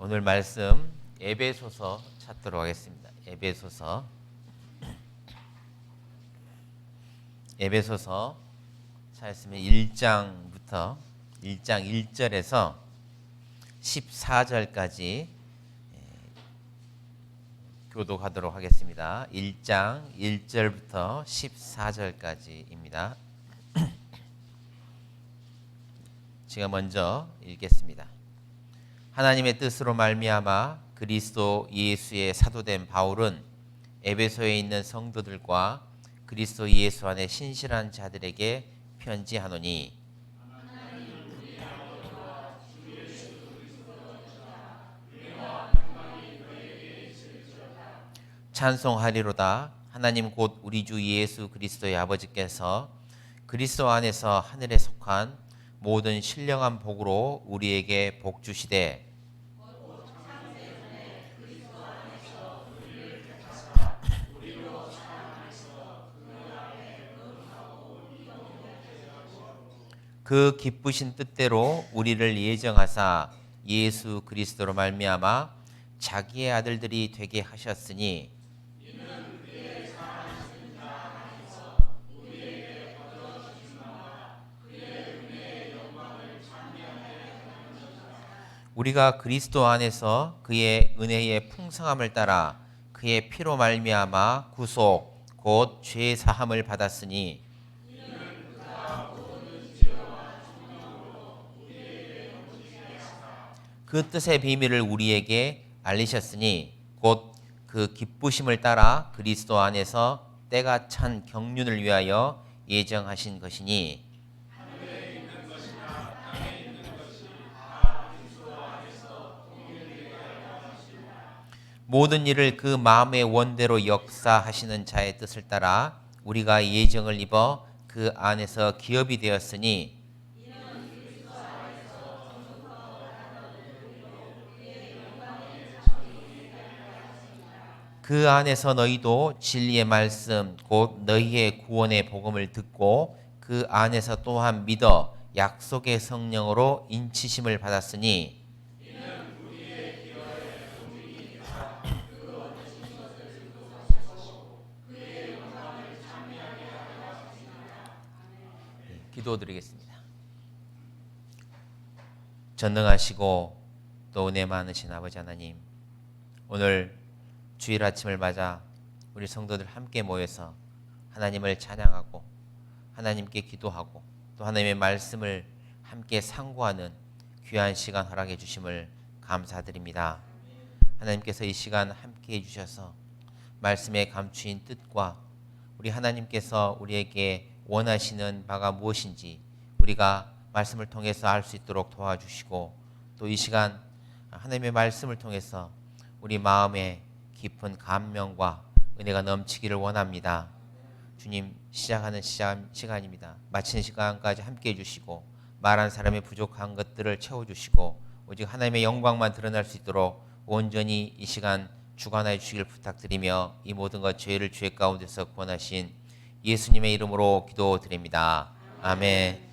오늘 말씀 에베소서 찾도록 하겠습니다. 에베소서 찾았으면 1장 1절에서 14절까지 교독하도록 하겠습니다. 1장 1절부터 14절까지입니다. 제가 먼저 읽겠습니다. 하나님의 뜻으로 말미암아 그리스도 예수의 사도된 바울은 에베소에 있는 성도들과 그리스도 예수 안에 신실한 자들에게 편지하노니 찬송하리로다. 하나님 곧 우리 주 예수 그리스도의 아버지께서 그리스도 안에서 하늘에 속한 모든 신령한 복으로 우리에게 복 주시되 그 기쁘신 뜻대로 우리를 예정하사 예수 그리스도로 말미암아 자기의 아들들이 되게 하셨으니 우리가 그리스도 안에서 그의 은혜의 풍성함을 따라 그의 피로 말미암아 구속 곧 죄 사함을 받았으니 그 뜻의 비밀을 우리에게 알리셨으니 곧 그 기쁘심을 따라 그리스도 안에서 때가 찬 경륜을 위하여 예정하신 것이니 모든 일을 그 마음의 원대로 역사하시는 자의 뜻을 따라 우리가 예정을 입어 그 안에서 기업이 되었으니 그 안에서 너희도 진리의 말씀 곧 너희의 구원의 복음을 듣고 그 안에서 또한 믿어 약속의 성령으로 인치심을 받았으니 기도드리겠습니다. 전능하시고 또 은혜 많으신 아버지 하나님, 오늘 주일 아침을 맞아 우리 성도들 함께 모여서 하나님을 찬양하고 하나님께 기도하고 또 하나님의 말씀을 함께 상고하는 귀한 시간 허락해 주심을 감사드립니다. 하나님께서 이 시간 함께 해주셔서 말씀에 감추인 뜻과 우리 하나님께서 우리에게 원하시는 바가 무엇인지 우리가 말씀을 통해서 알 수 있도록 도와주시고 또 이 시간 하나님의 말씀을 통해서 우리 마음에 깊은 감명과 은혜가 넘치기를 원합니다. 주님, 시작하는 시간입니다. 마치는 시간까지 함께 해주시고 말한 사람의 부족한 것들을 채워주시고 오직 하나님의 영광만 드러날 수 있도록 온전히 이 시간 주관하여 주시길 부탁드리며 이 모든 것 죄를 죄 가운데서 구원하신 예수님의 이름으로 기도드립니다. 아멘.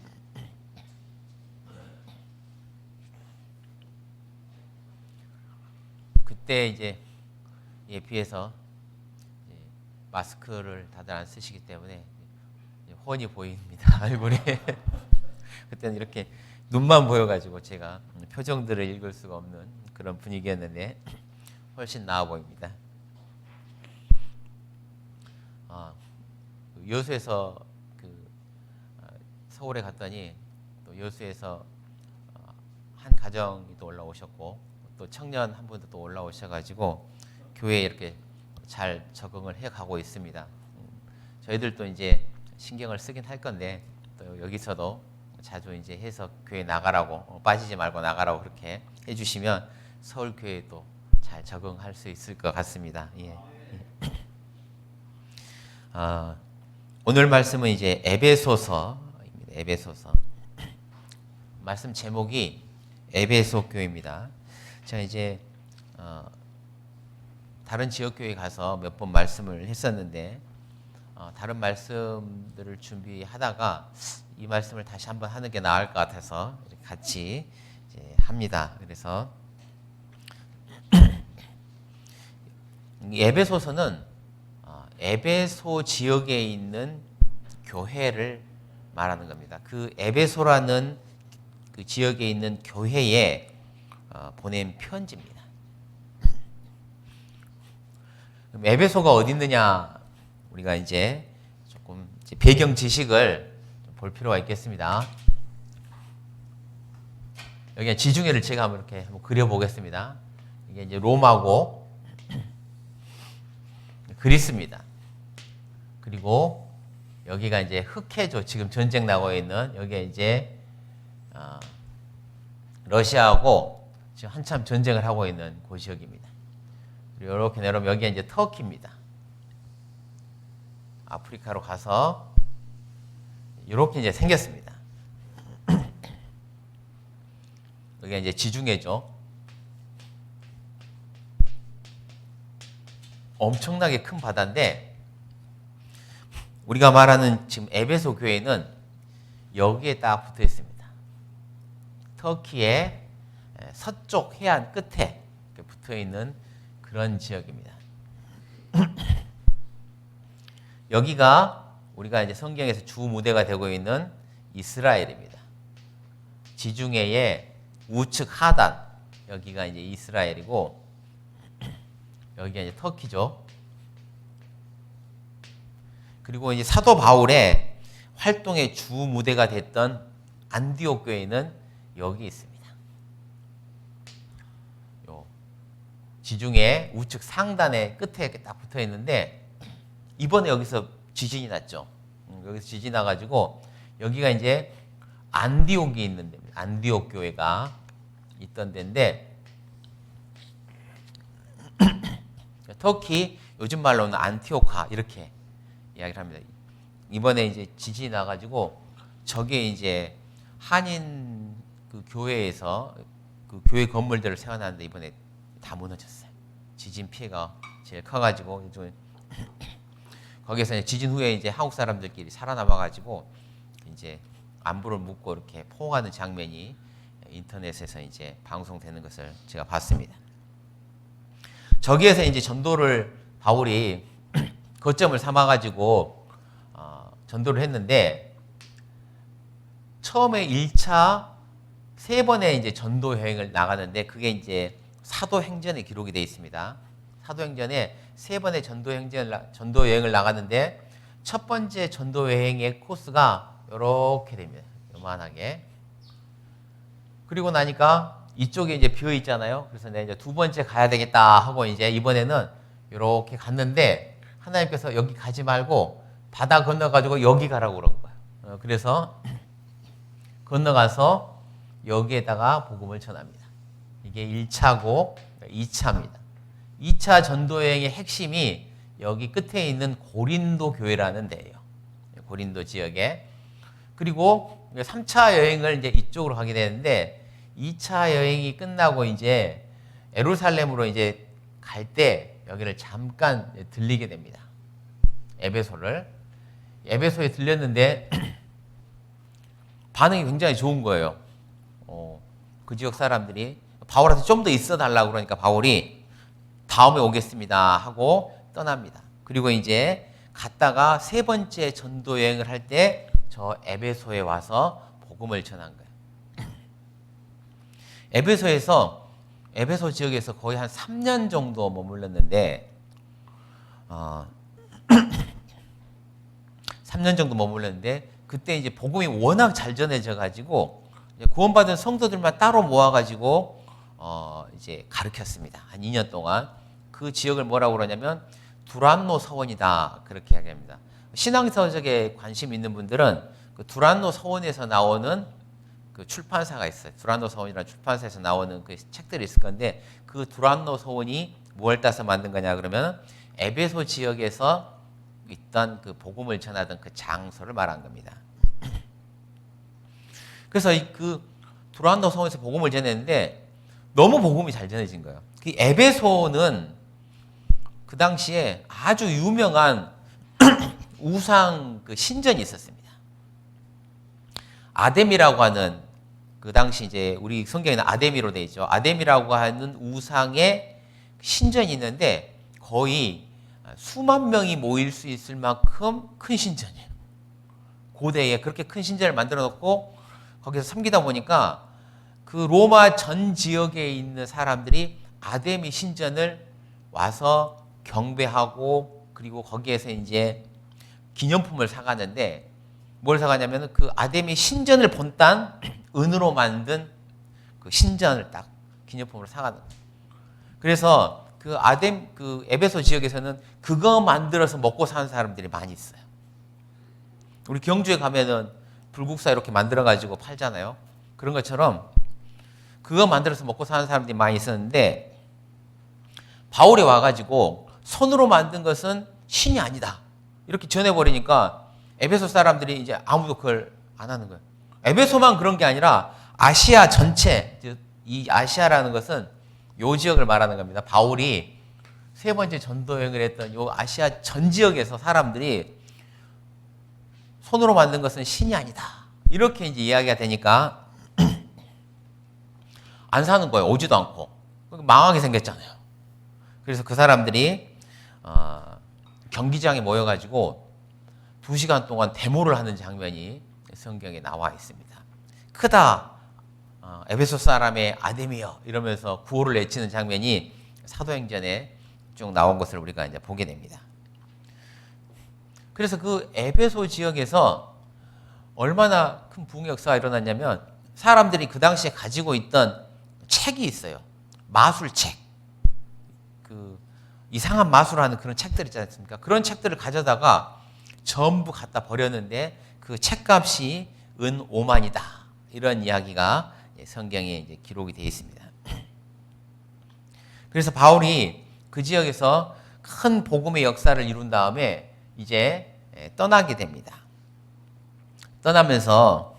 그때 이제 비해서 마스크를 다들 안 쓰시기 때문에 훤히 보입니다. 얼굴이. 그때는 이렇게 눈만 보여가지고 제가 표정들을 읽을 수가 없는 그런 분위기였는데 훨씬 나아 보입니다. 여수에서 서울에 갔더니 또 여수에서 한 가정이 또 올라오셨고 또 청년 한 분도 또 올라오셔가지고 교회에 이렇게 잘 적응을 해가고 있습니다. 저희들도 이제 신경을 쓰긴 할 건데 또 여기서도 자주 이제 해서 교회 나가라고 빠지지 말고 나가라고 그렇게 해주시면 서울 교회도 잘 적응할 수 있을 것 같습니다. 예. 오늘 말씀은 이제 에베소서입니다. 에베소서. 말씀 제목이 에베소 교회입니다. 제가 이제 다른 지역 교회 가서 몇 번 말씀을 했었는데 다른 말씀들을 준비하다가 이 말씀을 다시 한번 하는 게 나을 것 같아서 같이 이제 합니다. 그래서 이 에베소서는 에베소 지역에 있는 교회를 말하는 겁니다. 그 에베소라는 그 지역에 있는 교회에 보낸 편지입니다. 그럼 에베소가 어디 있느냐? 우리가 이제 조금 배경 지식을 볼 필요가 있겠습니다. 여기 지중해를 제가 한번 그려보겠습니다. 이게 이제 로마고 그리스입니다. 그리고 여기가 이제 흑해죠. 지금 전쟁 나고 있는 여기에 이제 러시아하고 지금 한참 전쟁을 하고 있는 그 지역입니다. 그리고 이렇게 내려오면 여기가 이제 터키입니다. 아프리카로 가서 이렇게 이제 생겼습니다. 여기가 이제 지중해죠. 엄청나게 큰 바다인데 우리가 말하는 지금 에베소 교회는 여기에 딱 붙어 있습니다. 터키의 서쪽 해안 끝에 붙어 있는 그런 지역입니다. 여기가 우리가 이제 성경에서 주 무대가 되고 있는 이스라엘입니다. 지중해의 우측 하단 여기가 이제 이스라엘이고 여기가 이제 터키죠. 그리고 이제 사도 바울의 활동의 주 무대가 됐던 안디옥 교회는 여기 있습니다. 요 지중해 우측 상단의 끝에 이렇게 딱 붙어 있는데 이번에 여기서 지진이 났죠. 여기서 지진 나가지고 여기가 이제 안디옥이 있는 데입니다. 안디옥 교회가 있던 데인데 터키 요즘 말로는 안티오카 이렇게 이야기를 합니다. 이번에 이제 지진이 나가지고 저게 이제 한인 그 교회에서 그 교회 건물들을 세워놨는데 이번에 다 무너졌어요. 지진 피해가 제일 커가지고 요즘 거기서 이제 지진 후에 이제 한국 사람들끼리 살아남아가지고 이제 안부를 묻고 이렇게 포옹하는 장면이 인터넷에서 이제 방송되는 것을 제가 봤습니다. 저기에서 이제 전도를 바울이 거점을 삼아가지고 전도를 했는데 처음에 1차 3번의 이제 전도 여행을 나가는데 그게 이제 사도행전에 기록이 되어 있습니다. 사도행전에 3번의 전도 여행을 나갔는데 첫 번째 전도 여행의 코스가 이렇게 됩니다. 요만하게. 그리고 나니까 이쪽에 이제 비어 있잖아요. 그래서 내가 이제 두 번째 가야 되겠다 하고 이제 이번에는 이렇게 갔는데 하나님께서 여기 가지 말고 바다 건너가지고 여기 가라고 그런 거예요. 그래서 건너가서 여기에다가 복음을 전합니다. 이게 1차고 2차입니다. 2차 전도여행의 핵심이 여기 끝에 있는 고린도 교회라는 데예요. 고린도 지역에. 그리고 3차 여행을 이제 이쪽으로 가게 되는데 2차 여행이 끝나고 이제 예루살렘으로 이제 갈 때 여기를 잠깐 들리게 됩니다. 에베소에 들렸는데 반응이 굉장히 좋은 거예요. 그 지역 사람들이 바울한테 좀 더 있어 달라고 그러니까 바울이 다음에 오겠습니다 하고 떠납니다. 그리고 이제 갔다가 3번째 전도 여행을 할 때 저 에베소에 와서 복음을 전한 거예요. 에베소 지역에서 거의 한 3년 정도 머물렀는데 3년 정도 머물렀는데 그때 이제 복음이 워낙 잘 전해져 가지고 구원받은 성도들만 따로 모아 가지고 이제 가르쳤습니다. 한 2년 동안 그 지역을 뭐라고 그러냐면 두란노 서원이다 그렇게 이야기합니다. 신앙서적에 관심 있는 분들은 그 두란노 서원에서 나오는 그 출판사가 있어요. 두란노 서원이라는 출판사에서 나오는 그 책들이 있을 건데 그 두란노 서원이 뭘 따서 만든 거냐 그러면 에베소 지역에서 있던 그 복음을 전하던 그 장소를 말한 겁니다. 그래서 그 두란노 서원에서 복음을 전했는데 너무 복음이 잘 전해진 거예요. 그 에베소는 그 당시에 아주 유명한 우상 그 신전이 있었습니다. 아뎀이라고 하는 그 당시 이제 우리 성경에는 아데미로 되어 있죠. 아데미라고 하는 우상의 신전이 있는데 거의 수만 명이 모일 수 있을 만큼 큰 신전이에요. 고대에 그렇게 큰 신전을 만들어 놓고 거기서 섬기다 보니까 그 로마 전 지역에 있는 사람들이 아데미 신전을 와서 경배하고 그리고 거기에서 이제 기념품을 사가는데 뭘 사가냐면 그 아데미 신전을 본딴 은으로 만든 그 신전을 딱 기념품으로 사가는 거예요. 그래서 그 에베소 지역에서는 그거 만들어서 먹고 사는 사람들이 많이 있어요. 우리 경주에 가면은 불국사 이렇게 만들어 가지고 팔잖아요. 그런 것처럼 그거 만들어서 먹고 사는 사람들이 많이 있었는데 바울이 와가지고 손으로 만든 것은 신이 아니다 이렇게 전해버리니까 에베소 사람들이 이제 아무도 그걸 안 하는 거예요. 에베소만 그런 게 아니라 아시아 전체, 이 아시아라는 것은 요 지역을 말하는 겁니다. 바울이 3번째 전도 여행을 했던 요 아시아 전 지역에서 사람들이 손으로 만든 것은 신이 아니다 이렇게 이제 이야기가 되니까 안 사는 거예요. 오지도 않고 망하게 생겼잖아요. 그래서 그 사람들이 경기장에 모여가지고 2시간 동안 데모를 하는 장면이 성경에 나와 있습니다. 크다 에베소 사람의 아데미여 이러면서 구호를 외치는 장면이 사도행전에 쭉 나온 것을 우리가 이제 보게 됩니다. 그래서 그 에베소 지역에서 얼마나 큰 부흥의 역사가 일어났냐면 사람들이 그 당시에 가지고 있던 책이 있어요. 마술책. 그 이상한 마술하는 그런 책들 있지 않습니까? 그런 책들을 가져다가 전부 갖다 버렸는데 그 책값이 은 5만이다. 이런 이야기가 성경에 이제 기록이 되어 있습니다. 그래서 바울이 그 지역에서 큰 복음의 역사를 이룬 다음에 이제 떠나게 됩니다. 떠나면서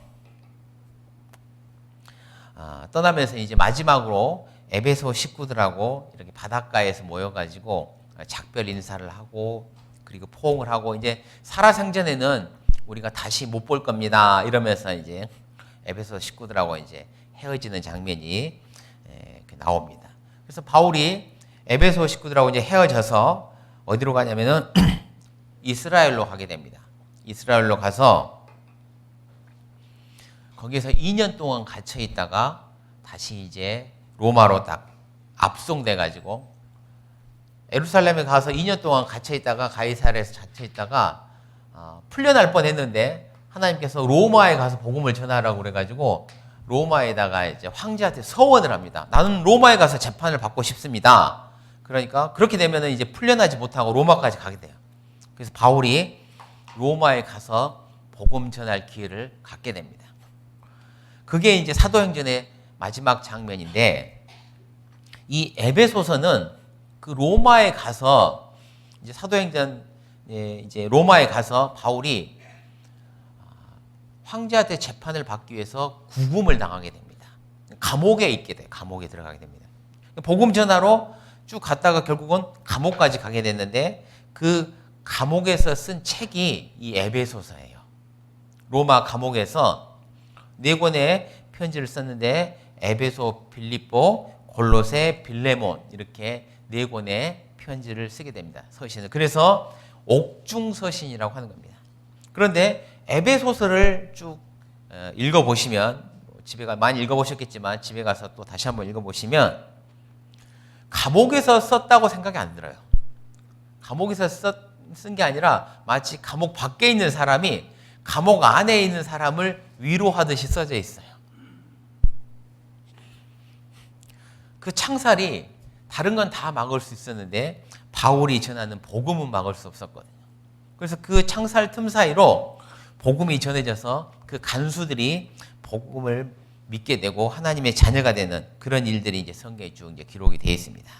이제 마지막으로 에베소 식구들하고 이렇게 바닷가에서 모여가지고 작별 인사를 하고 그리고 포옹을 하고 이제 살아생전에는 우리가 다시 못 볼 겁니다. 이러면서 이제 에베소 식구들하고 이제 헤어지는 장면이 나옵니다. 그래서 바울이 에베소 식구들하고 이제 헤어져서 어디로 가냐면은 이스라엘로 가게 됩니다. 이스라엘로 가서 거기에서 2년 동안 갇혀 있다가 다시 이제 로마로 딱 압송돼 가지고 예루살렘에 가서 2년 동안 갇혀 있다가 가이사랴에서 갇혀 있다가 풀려날 뻔했는데 하나님께서 로마에 가서 복음을 전하라고 그래가지고 로마에다가 이제 황제한테 서원을 합니다. 나는 로마에 가서 재판을 받고 싶습니다. 그러니까 그렇게 되면은 이제 풀려나지 못하고 로마까지 가게 돼요. 그래서 바울이 로마에 가서 복음 전할 기회를 갖게 됩니다. 그게 이제 사도행전의 마지막 장면인데 이 에베소서는 그 로마에 가서 이제 사도행전 이제 로마에 가서 바울이 황제한테 재판을 받기 위해서 구금을 당하게 됩니다. 감옥에 있게 돼요. 감옥에 들어가게 됩니다. 복음 전하러 쭉 갔다가 결국은 감옥까지 가게 됐는데 그 감옥에서 쓴 책이 이 에베소서예요. 로마 감옥에서 4권의 편지를 썼는데 에베소, 빌립보, 골로새, 빌레몬 이렇게 4권의 편지를 쓰게 됩니다. 서신을. 그래서 옥중서신이라고 하는 겁니다. 그런데 에베소서를 쭉 읽어보시면 집에 가 많이 읽어보셨겠지만 집에 가서 또 다시 한번 읽어보시면 감옥에서 썼다고 생각이 안 들어요. 감옥에서 쓴 게 아니라 마치 감옥 밖에 있는 사람이 감옥 안에 있는 사람을 위로하듯이 써져 있어요. 그 창살이 다른 건 다 막을 수 있었는데 바울이 전하는 복음은 막을 수 없었거든요. 그래서 그 창살 틈 사이로 복음이 전해져서 그 간수들이 복음을 믿게 되고 하나님의 자녀가 되는 그런 일들이 이제 성경에 쭉 이제 기록이 되어 있습니다.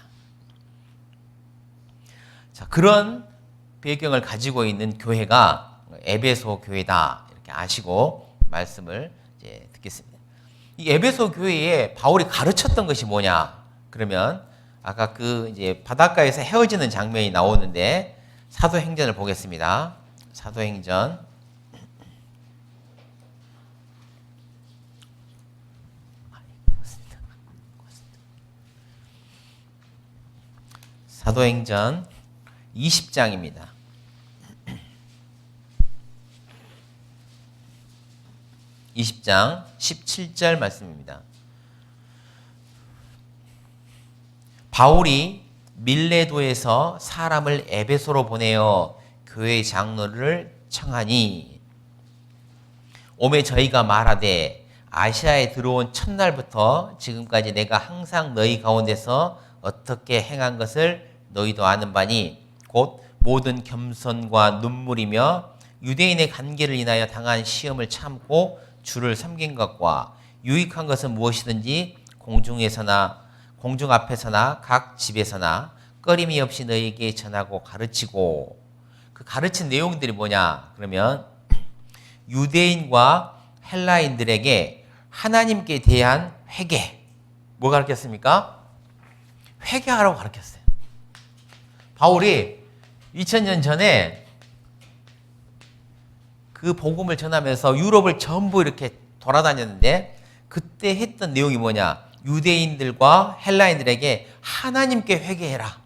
자, 그런 배경을 가지고 있는 교회가 에베소 교회다 이렇게 아시고 말씀을 이제 듣겠습니다. 이 에베소 교회에 바울이 가르쳤던 것이 뭐냐? 그러면 아까 그 이제 바닷가에서 헤어지는 장면이 나오는데 사도행전을 보겠습니다. 사도행전 20장입니다. 20장 17절 말씀입니다. 바울이 밀레도에서 사람을 에베소로 보내어 교회 장로를 청하니 오매 저희가 말하되 아시아에 들어온 첫날부터 지금까지 내가 항상 너희 가운데서 어떻게 행한 것을 너희도 아는 바니 곧 모든 겸손과 눈물이며 유대인의 관계를 인하여 당한 시험을 참고 주를 섬긴 것과 유익한 것은 무엇이든지 공중 앞에서나 각 집에서나 꺼림이 없이 너희에게 전하고 가르치고, 그 가르친 내용들이 뭐냐 그러면 유대인과 헬라인들에게 하나님께 대한 회개, 뭐 가르쳤습니까? 회개하라고 가르쳤어요. 바울이 2000년 전에 그 복음을 전하면서 유럽을 전부 이렇게 돌아다녔는데 그때 했던 내용이 뭐냐? 유대인들과 헬라인들에게 하나님께 회개해라.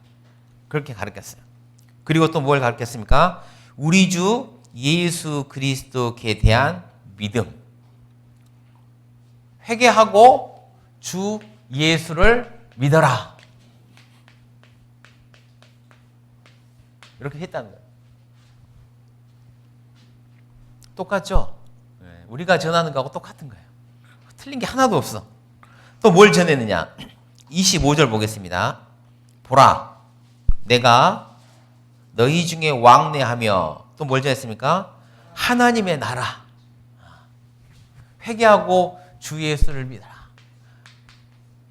그렇게 가르쳤어요. 그리고 또 뭘 가르쳤습니까? 우리 주 예수 그리스도께 대한 믿음. 회개하고 주 예수를 믿어라. 이렇게 했다는 거예요. 똑같죠? 우리가 전하는 거하고 똑같은 거예요. 틀린 게 하나도 없어. 또 뭘 전했느냐? 25절 보겠습니다. 보라, 내가 너희 중에 왕래하며, 또 뭘 전했습니까? 하나님의 나라. 회개하고 주 예수를 믿어라.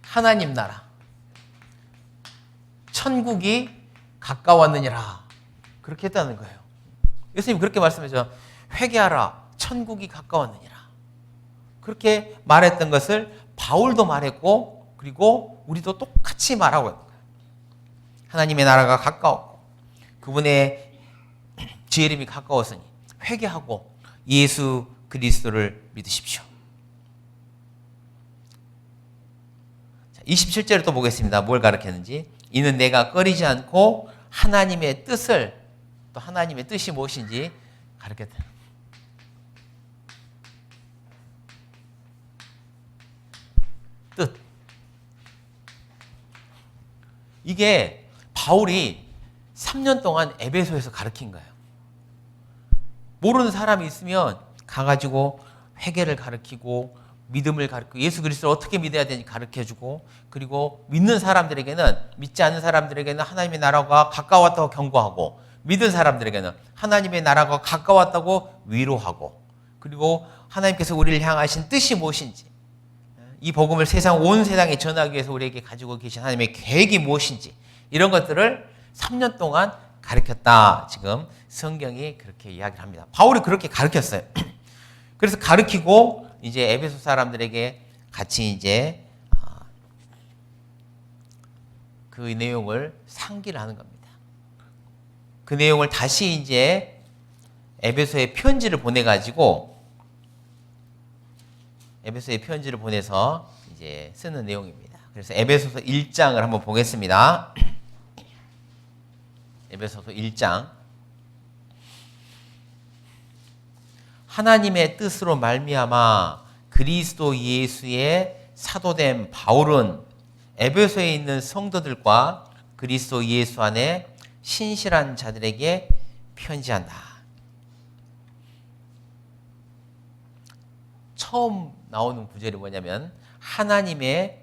하나님 나라. 천국이 가까웠느니라. 그렇게 했다는 거예요. 예수님 그렇게 말씀하셔. 회개하라. 천국이 가까웠느니라. 그렇게 말했던 것을 바울도 말했고, 그리고 우리도 똑같이 말하고 있는 거예요. 하나님의 나라가 가까웠고 그분의 주 이름이 가까웠으니 회개하고 예수 그리스도를 믿으십시오. 27절을 또 보겠습니다. 뭘 가르쳤는지. 이는 내가 꺼리지 않고 하나님의 뜻을, 또 하나님의 뜻이 무엇인지 가르쳤다. 뜻. 이게 바울이 3년 동안 에베소에서 가르친 거예요. 모르는 사람이 있으면 가가지고 회개를 가르치고 믿음을 가르치고 예수 그리스도를 어떻게 믿어야 되는지 가르쳐주고, 그리고 믿는 사람들에게는, 믿지 않는 사람들에게는 하나님의 나라가 가까웠다고 경고하고, 믿은 사람들에게는 하나님의 나라가 가까웠다고 위로하고, 그리고 하나님께서 우리를 향하신 뜻이 무엇인지, 이 복음을 온 세상에 전하기 위해서 우리에게 가지고 계신 하나님의 계획이 무엇인지, 이런 것들을 3년 동안 가르쳤다. 지금 성경이 그렇게 이야기를 합니다. 바울이 그렇게 가르쳤어요. 그래서 가르치고 이제 에베소 사람들에게 같이 이제 그 내용을 상기를 하는 겁니다. 그 내용을 다시 이제 에베소에 편지를 보내가지고, 에베소에 편지를 보내서 이제 쓰는 내용입니다. 그래서 에베소서 1장을 한번 보겠습니다. 에베소서 1장. 하나님의 뜻으로 말미암아 그리스도 예수의 사도된 바울은 에베소에 있는 성도들과 그리스도 예수 안에 신실한 자들에게 편지한다. 처음 나오는 구절이 뭐냐면 하나님의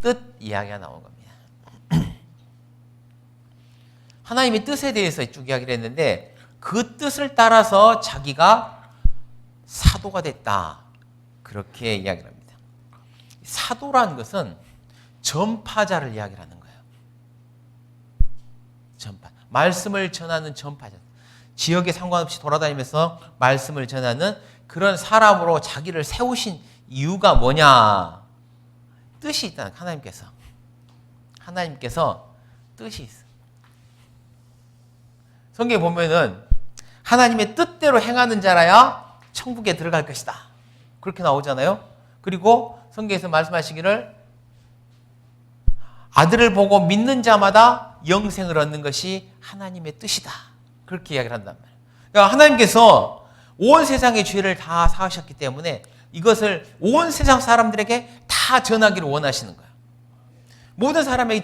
뜻 이야기가 나온 겁니다. 하나님의 뜻에 대해서 쭉 이야기를 했는데 그 뜻을 따라서 자기가 사도가 됐다. 그렇게 이야기를 합니다. 사도라는 것은 전파자를 이야기를 하는 거예요. 전파. 말씀을 전하는 전파자. 지역에 상관없이 돌아다니면서 말씀을 전하는 그런 사람으로 자기를 세우신 이유가 뭐냐? 뜻이 있다. 하나님께서 뜻이 있어. 성경에 보면은 하나님의 뜻대로 행하는 자라야 천국에 들어갈 것이다. 그렇게 나오잖아요. 그리고 성경에서 말씀하시기를 아들을 보고 믿는 자마다 영생을 얻는 것이 하나님의 뜻이다. 그렇게 이야기를 한단 말이에요. 그러니까 하나님께서 온 세상의 죄를 다 사하셨기 때문에 이것을 온 세상 사람들에게 다 전하기를 원하시는 거예요. 모든 사람에게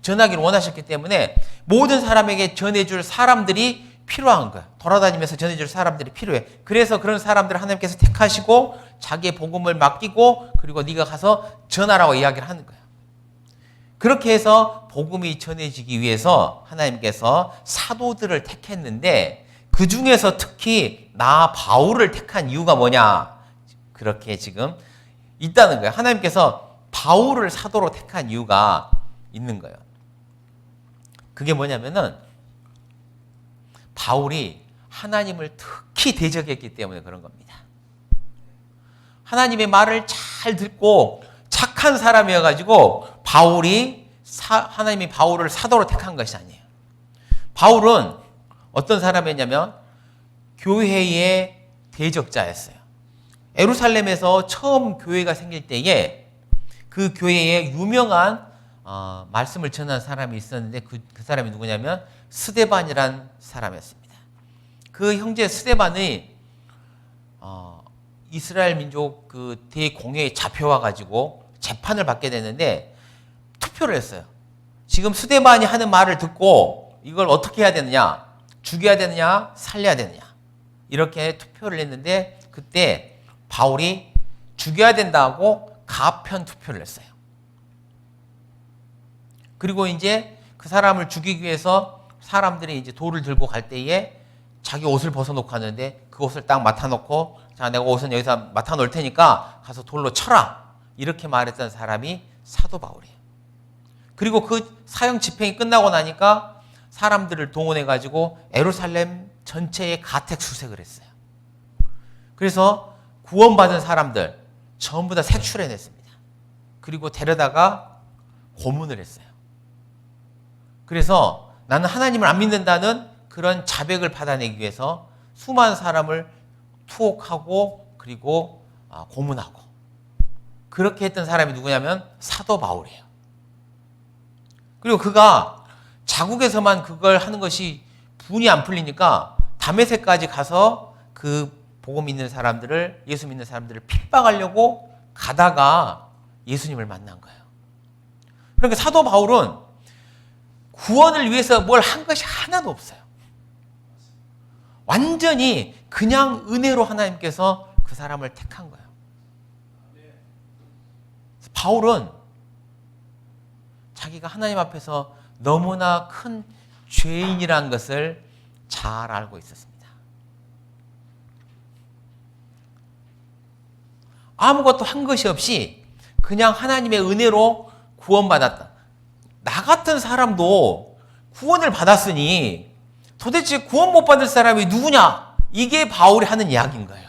전하기를 원하셨기 때문에 모든 사람에게 전해줄 사람들이 필요한 거예요. 돌아다니면서 전해줄 사람들이 필요해. 그래서 그런 사람들을 하나님께서 택하시고 자기의 복음을 맡기고 그리고 네가 가서 전하라고 이야기를 하는 거예요. 그렇게 해서 복음이 전해지기 위해서 하나님께서 사도들을 택했는데 그 중에서 특히 나 바울을 택한 이유가 뭐냐? 그렇게 지금 있다는 거예요. 하나님께서 바울을 사도로 택한 이유가 있는 거예요. 그게 뭐냐면은 바울이 하나님을 특히 대적했기 때문에 그런 겁니다. 하나님의 말을 잘 듣고 착한 사람이어가지고 하나님이 바울을 사도로 택한 것이 아니에요. 바울은 어떤 사람이었냐면 교회의 대적자였어요. 예루살렘에서 처음 교회가 생길 때에 그 교회에 유명한 말씀을 전한 사람이 있었는데 그 사람이 누구냐면 스데반이란 사람이었습니다. 그 형제 스데반이 이스라엘 민족 그 대공회에 잡혀와 가지고 재판을 받게 됐는데 투표를 했어요. 지금 스데반이 하는 말을 듣고 이걸 어떻게 해야 되느냐? 죽여야 되느냐? 살려야 되느냐? 이렇게 투표를 했는데 그때 바울이 죽여야 된다고 가편 투표를 했어요. 그리고 이제 그 사람을 죽이기 위해서 사람들이 이제 돌을 들고 갈 때에 자기 옷을 벗어놓고 하는데 그 옷을 딱 맡아놓고 자, 내가 옷은 여기서 맡아놓을 테니까 가서 돌로 쳐라. 이렇게 말했던 사람이 사도 바울이에요. 그리고 그 사형 집행이 끝나고 나니까 사람들을 동원해가지고 예루살렘 전체에 가택 수색을 했어요. 그래서 구원받은 사람들 전부 다 색출해냈습니다. 그리고 데려다가 고문을 했어요. 그래서 나는 하나님을 안 믿는다는 그런 자백을 받아내기 위해서 수많은 사람을 투옥하고 그리고 고문하고 그렇게 했던 사람이 누구냐면 사도 바울이에요. 그리고 그가 자국에서만 그걸 하는 것이 분이 안 풀리니까 다메섹까지 가서 그 복음 있는 사람들을 예수 믿는 사람들을 핍박하려고 가다가 예수님을 만난 거예요. 그러니까 사도 바울은 구원을 위해서 뭘 한 것이 하나도 없어요. 완전히 그냥 은혜로 하나님께서 그 사람을 택한 거예요. 바울은 자기가 하나님 앞에서 너무나 큰 죄인이라는 것을 잘 알고 있었습니다. 아무것도 한 것이 없이 그냥 하나님의 은혜로 구원받았다. 나 같은 사람도 구원을 받았으니 도대체 구원 못 받을 사람이 누구냐? 이게 바울이 하는 이야기인 거예요.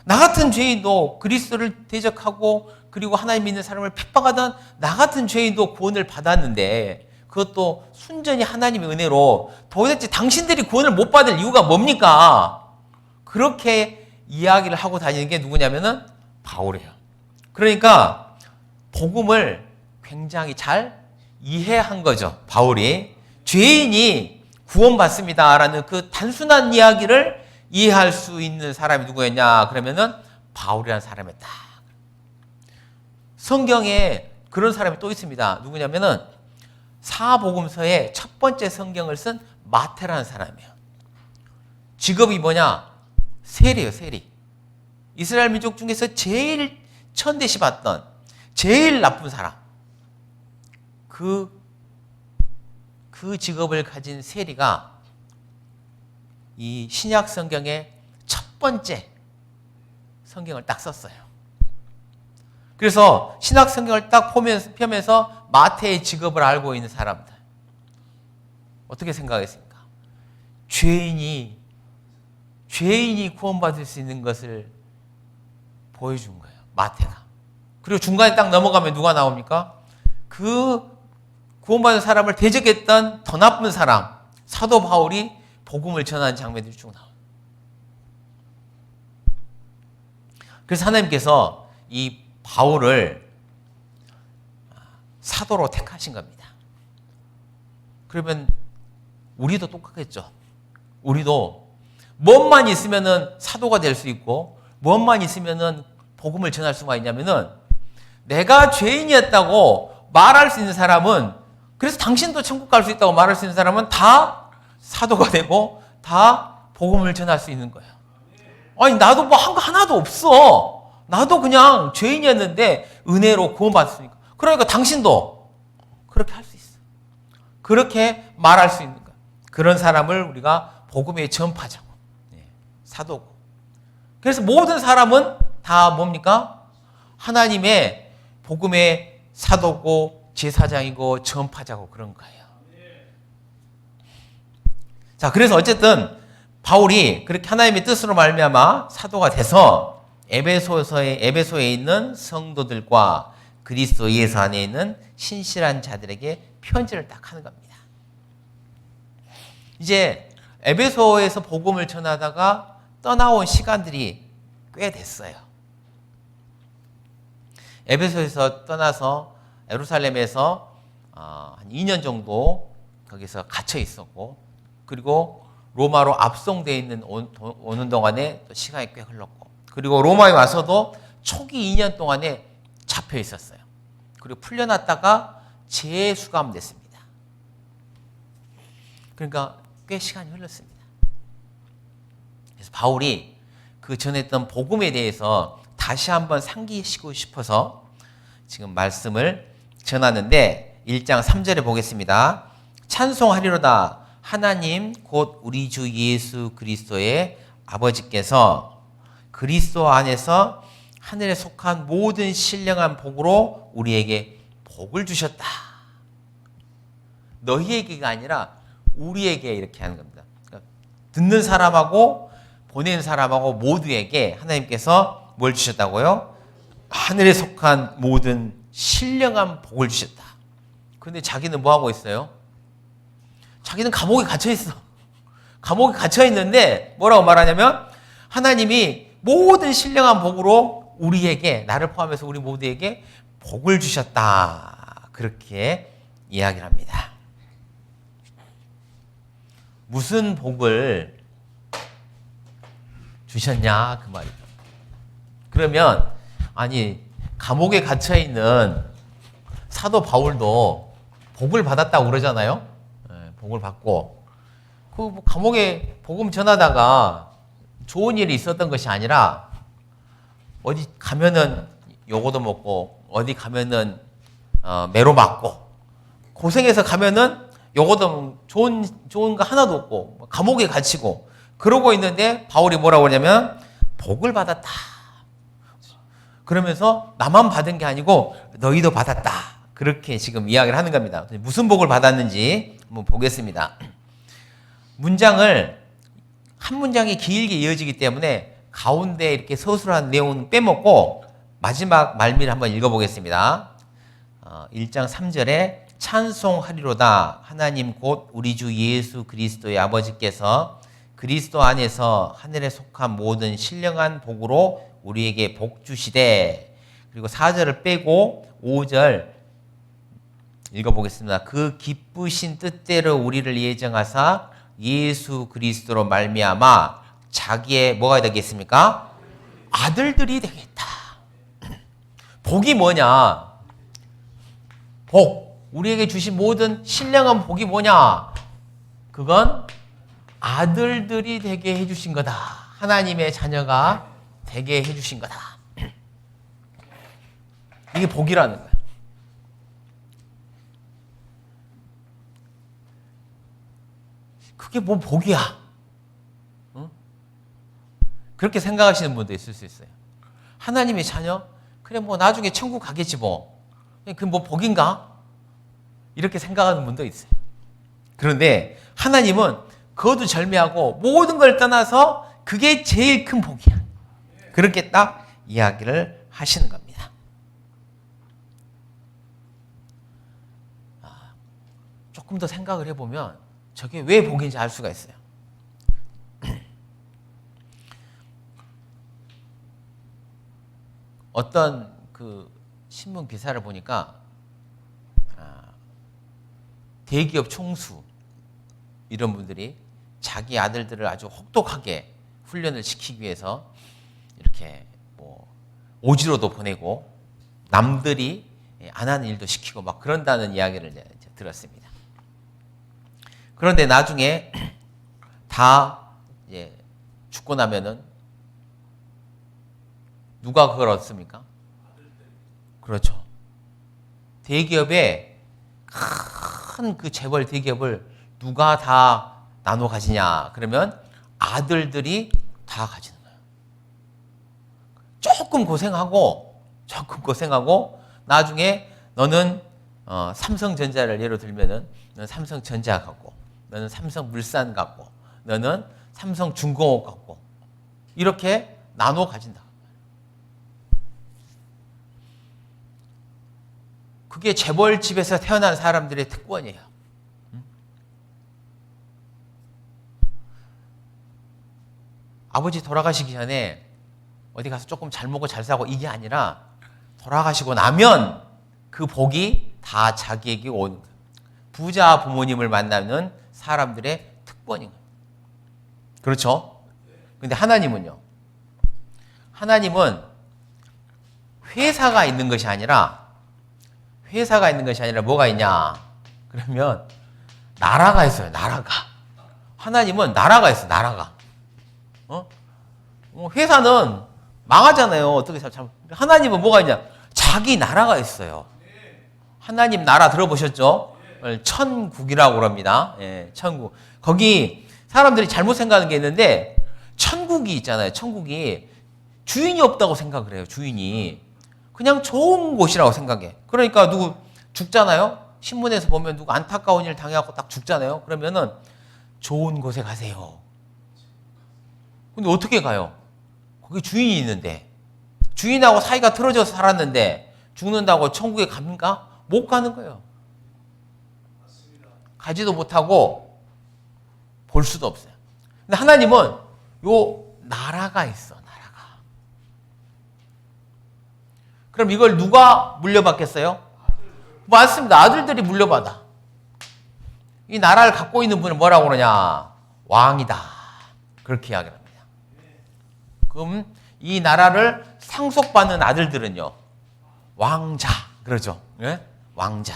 나 같은 죄인도 그리스도를 대적하고 그리고 하나님 믿는 사람을 핍박하던 나 같은 죄인도 구원을 받았는데 그것도 순전히 하나님의 은혜로 도대체 당신들이 구원을 못 받을 이유가 뭡니까? 그렇게 이야기를 하고 다니는 게 누구냐면은 바울이에요. 그러니까 복음을 굉장히 잘 이해한 거죠. 바울이 죄인이 구원받습니다라는 그 단순한 이야기를 이해할 수 있는 사람이 누구였냐? 그러면은 바울이라는 사람이었다. 성경에 그런 사람이 또 있습니다. 누구냐면은 사복음서의 첫 번째 성경을 쓴 마태라는 사람이에요. 직업이 뭐냐? 세리예요, 세리. 이스라엘 민족 중에서 제일 천대시 받던 제일 나쁜 사람. 그 직업을 가진 세리가 이 신약 성경의 첫 번째 성경을 딱 썼어요. 그래서 신약 성경을 딱 펴면서 마태의 직업을 알고 있는 사람들 어떻게 생각했습니까? 죄인이 구원받을 수 있는 것을 보여준 거예요. 마태가. 그리고 중간에 딱 넘어가면 누가 나옵니까? 그 구원받은 사람을 대적했던 더 나쁜 사람 사도 바울이 복음을 전하는 장면들이 쭉 나와요. 그래서 하나님께서 이 바울을 사도로 택하신 겁니다. 그러면 우리도 똑같겠죠. 우리도 뭐만 있으면은 사도가 될 수 있고 뭐만 있으면은 복음을 전할 수가 있냐면은 내가 죄인이었다고 말할 수 있는 사람은, 그래서 당신도 천국 갈 수 있다고 말할 수 있는 사람은 다 사도가 되고 다 복음을 전할 수 있는 거예요. 아니 나도 뭐 한 거 하나도 없어. 나도 그냥 죄인이었는데 은혜로 구원받았으니까. 그러니까 당신도 그렇게 할 수 있어. 그렇게 말할 수 있는 거예요. 그런 사람을 우리가 복음의 전파자고, 사도고. 그래서 모든 사람은 다 뭡니까? 하나님의 복음의 사도고 제사장이고 전파자고 그런 거예요. 자, 그래서 어쨌든 바울이 그렇게 하나님의 뜻으로 말미암아 사도가 돼서 에베소에 있는 성도들과 그리스도 예수 안에 있는 신실한 자들에게 편지를 딱 하는 겁니다. 이제 에베소에서 복음을 전하다가 떠나온 시간들이 꽤 됐어요. 에베소에서 떠나서 예루살렘에서 한 2년 정도 거기서 갇혀 있었고, 그리고 로마로 압송되어 있는 오는 동안에 또 시간이 꽤 흘렀고, 그리고 로마에 와서도 초기 2년 동안에 잡혀 있었어요. 그리고 풀려났다가 재수감됐습니다. 그러니까 꽤 시간이 흘렀습니다. 그래서 바울이 그 전했던 복음에 대해서 다시 한번 상기시키고 싶어서 지금 말씀을 전하는데 1장 3절에 보겠습니다. 찬송하리로다 하나님 곧 우리 주 예수 그리스도의 아버지께서 그리스도 안에서 하늘에 속한 모든 신령한 복으로 우리에게 복을 주셨다. 너희에게가 아니라 우리에게 이렇게 하는 겁니다. 그러니까 듣는 사람하고 보내는 사람하고 모두에게 하나님께서 뭘 주셨다고요? 하늘에 속한 모든 신령한 복을 주셨다. 그런데 자기는 뭐 하고 있어요? 자기는 감옥에 갇혀 있어. 감옥에 갇혀 있는데 뭐라고 말하냐면 하나님이 모든 신령한 복으로 우리에게, 나를 포함해서 우리 모두에게 복을 주셨다. 그렇게 이야기를 합니다. 무슨 복을 주셨냐 그 말이죠. 그러면 아니 감옥에 갇혀 있는 사도 바울도 복을 받았다고 그러잖아요. 복을 받고 그 감옥에 복음 전하다가 좋은 일이 있었던 것이 아니라 어디 가면은 요거도 먹고 어디 가면은 매로 맞고 고생해서 가면은 요거도 좋은 거 하나도 없고 감옥에 갇히고 그러고 있는데 바울이 뭐라고 하냐면 복을 받았다. 그러면서 나만 받은 게 아니고 너희도 받았다. 그렇게 지금 이야기를 하는 겁니다. 무슨 복을 받았는지 한번 보겠습니다. 문장을 한 문장이 길게 이어지기 때문에 가운데 이렇게 서술한 내용은 빼먹고 마지막 말미를 한번 읽어보겠습니다. 1장 3절에 찬송하리로다 하나님 곧 우리 주 예수 그리스도의 아버지께서 그리스도 안에서 하늘에 속한 모든 신령한 복으로 우리에게 복 주시되, 그리고 4절을 빼고 5절 읽어보겠습니다. 그 기쁘신 뜻대로 우리를 예정하사 예수 그리스도로 말미암아 자기의 뭐가 되겠습니까? 아들들이 되겠다. 복이 뭐냐? 복, 우리에게 주신 모든 신령한 복이 뭐냐? 그건 아들들이 되게 해주신 거다. 하나님의 자녀가 되게 해주신 거다. 이게 복이라는 거예요. 그게 뭐 복이야? 응? 그렇게 생각하시는 분도 있을 수 있어요. 하나님의 자녀? 그래 뭐 나중에 천국 가겠지 뭐. 그게 뭐 복인가? 이렇게 생각하는 분도 있어요. 그런데 하나님은 거두절미하고 모든 걸 떠나서 그게 제일 큰 복이야. 그렇게 딱 이야기를 하시는 겁니다. 조금 더 생각을 해보면 저게 왜 복인지 알 수가 있어요. 어떤 그 신문 기사를 보니까 대기업 총수 이런 분들이 자기 아들들을 아주 혹독하게 훈련을 시키기 위해서 이렇게 뭐 오지로도 보내고 남들이 안 하는 일도 시키고 막 그런다는 이야기를 들었습니다. 그런데 나중에 다 이제 죽고 나면은 누가 그걸 얻습니까? 그렇죠. 대기업에 큰 그 재벌 대기업을 누가 다 나눠 가지냐? 그러면 아들들이 다 가지는 거예요. 조금 고생하고 나중에 너는 삼성전자를 예로 들면은 너는 삼성전자 갖고, 너는 삼성물산 갖고, 너는 삼성중공업 갖고 이렇게 나눠 가진다. 그게 재벌집에서 태어난 사람들의 특권이에요. 아버지 돌아가시기 전에 어디 가서 조금 잘 먹고 잘 사고 이게 아니라 돌아가시고 나면 그 복이 다 자기에게 오는 거예요. 부자 부모님을 만나는 사람들의 특권인 거예요. 그렇죠? 근데 하나님은요? 하나님은 회사가 있는 것이 아니라 뭐가 있냐? 그러면 나라가 있어요. 나라가. 하나님은 나라가 있어요. 나라가. 회사는 망하잖아요. 어떻게 하나님은 뭐가 있냐? 자기 나라가 있어요. 하나님 나라 들어보셨죠? 천국이라고 그럽니다. 예, 천국. 거기 사람들이 잘못 생각하는 게 있는데 천국이 있잖아요. 천국이 주인이 없다고 생각을 해요. 주인이. 그냥 좋은 곳이라고 생각해. 그러니까 누구 죽잖아요. 신문에서 보면 누구 안타까운 일 당해갖고 딱 죽잖아요. 그러면은 좋은 곳에 가세요. 근데 어떻게 가요? 거기 주인이 있는데 주인하고 사이가 틀어져서 살았는데 죽는다고 천국에 갑니까? 못 가는 거예요. 가지도 못하고 볼 수도 없어요. 근데 하나님은 요 나라가 있어. 나라가. 그럼 이걸 누가 물려받겠어요? 맞습니다. 아들들이 물려받아. 이 나라를 갖고 있는 분은 뭐라고 그러냐? 왕이다. 그렇게 이야기합니다. 그럼 이 나라를 상속받는 아들들은요? 왕자. 그러죠. 네? 왕자.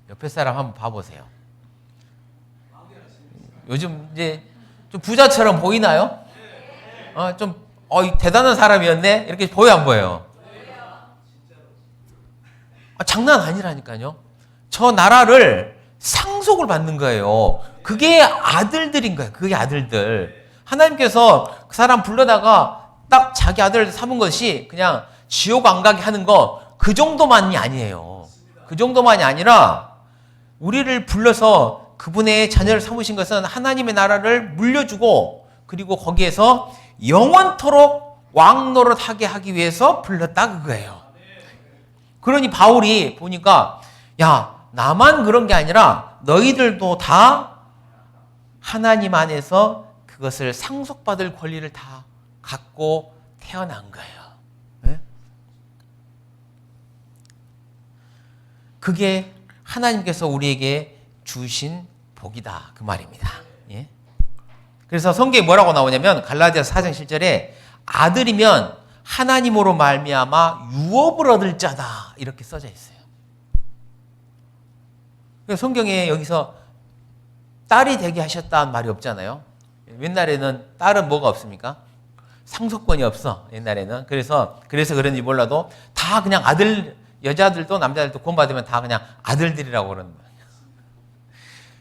옆에 사람 한번 봐보세요. 요즘 이제 좀 부자처럼 보이나요? 대단한 사람이었네? 이렇게 보여, 안 보여요? 장난 아니라니까요. 저 나라를 상속을 받는 거예요. 그게 아들들인 거예요. 그게 아들들. 하나님께서 그 사람 불러다가 딱 자기 아들을 삼은 것이 그냥 지옥 안 가게 하는 거 그 정도만이 아니에요. 그 정도만이 아니라 우리를 불러서 그분의 자녀를 삼으신 것은 하나님의 나라를 물려주고 그리고 거기에서 영원토록 왕노릇하게 하기 위해서 불렀다 그거예요. 그러니 바울이 보니까 야 나만 그런 게 아니라 너희들도 다 하나님 안에서 그것을 상속받을 권리를 다 갖고 태어난 거예요. 네? 그게 하나님께서 우리에게 주신 복이다 그 말입니다. 예? 그래서 성경에 뭐라고 나오냐면 갈라디아서 4장 7절에 아들이면 하나님으로 말미암아 유업을 얻을 자다 이렇게 써져 있어요. 성경에 여기서 딸이 되게 하셨다는 말이 없잖아요. 옛날에는 딸은 뭐가 없습니까? 상속권이 없어. 옛날에는. 그래서 그런지 몰라도 다 그냥 아들, 여자들도 남자들도 구원받으면 다 그냥 아들들이라고 그러는 거예요.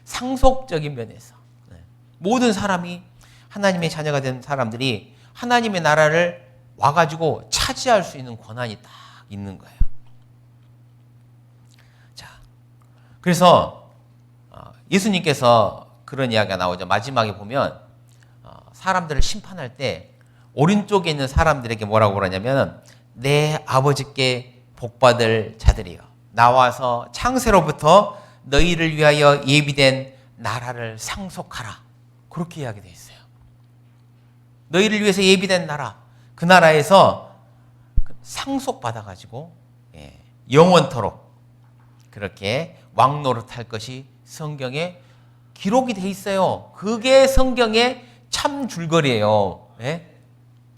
상속적인 면에서 모든 사람이 하나님의 자녀가 된 사람들이 하나님의 나라를 와가지고 차지할 수 있는 권한이 딱 있는 거예요. 자, 그래서 예수님께서 그런 이야기가 나오죠. 마지막에 보면 사람들을 심판할 때 오른쪽에 있는 사람들에게 뭐라고 그러냐면 내 아버지께 복받을 자들이여 나와서 창세로부터 너희를 위하여 예비된 나라를 상속하라. 그렇게 이야기되어 있어요. 너희를 위해서 예비된 나라 그 나라에서 상속받아가지고 영원토록 그렇게 왕노릇할 것이 성경에 기록이 돼 있어요. 그게 성경의 참 줄거리예요. 네?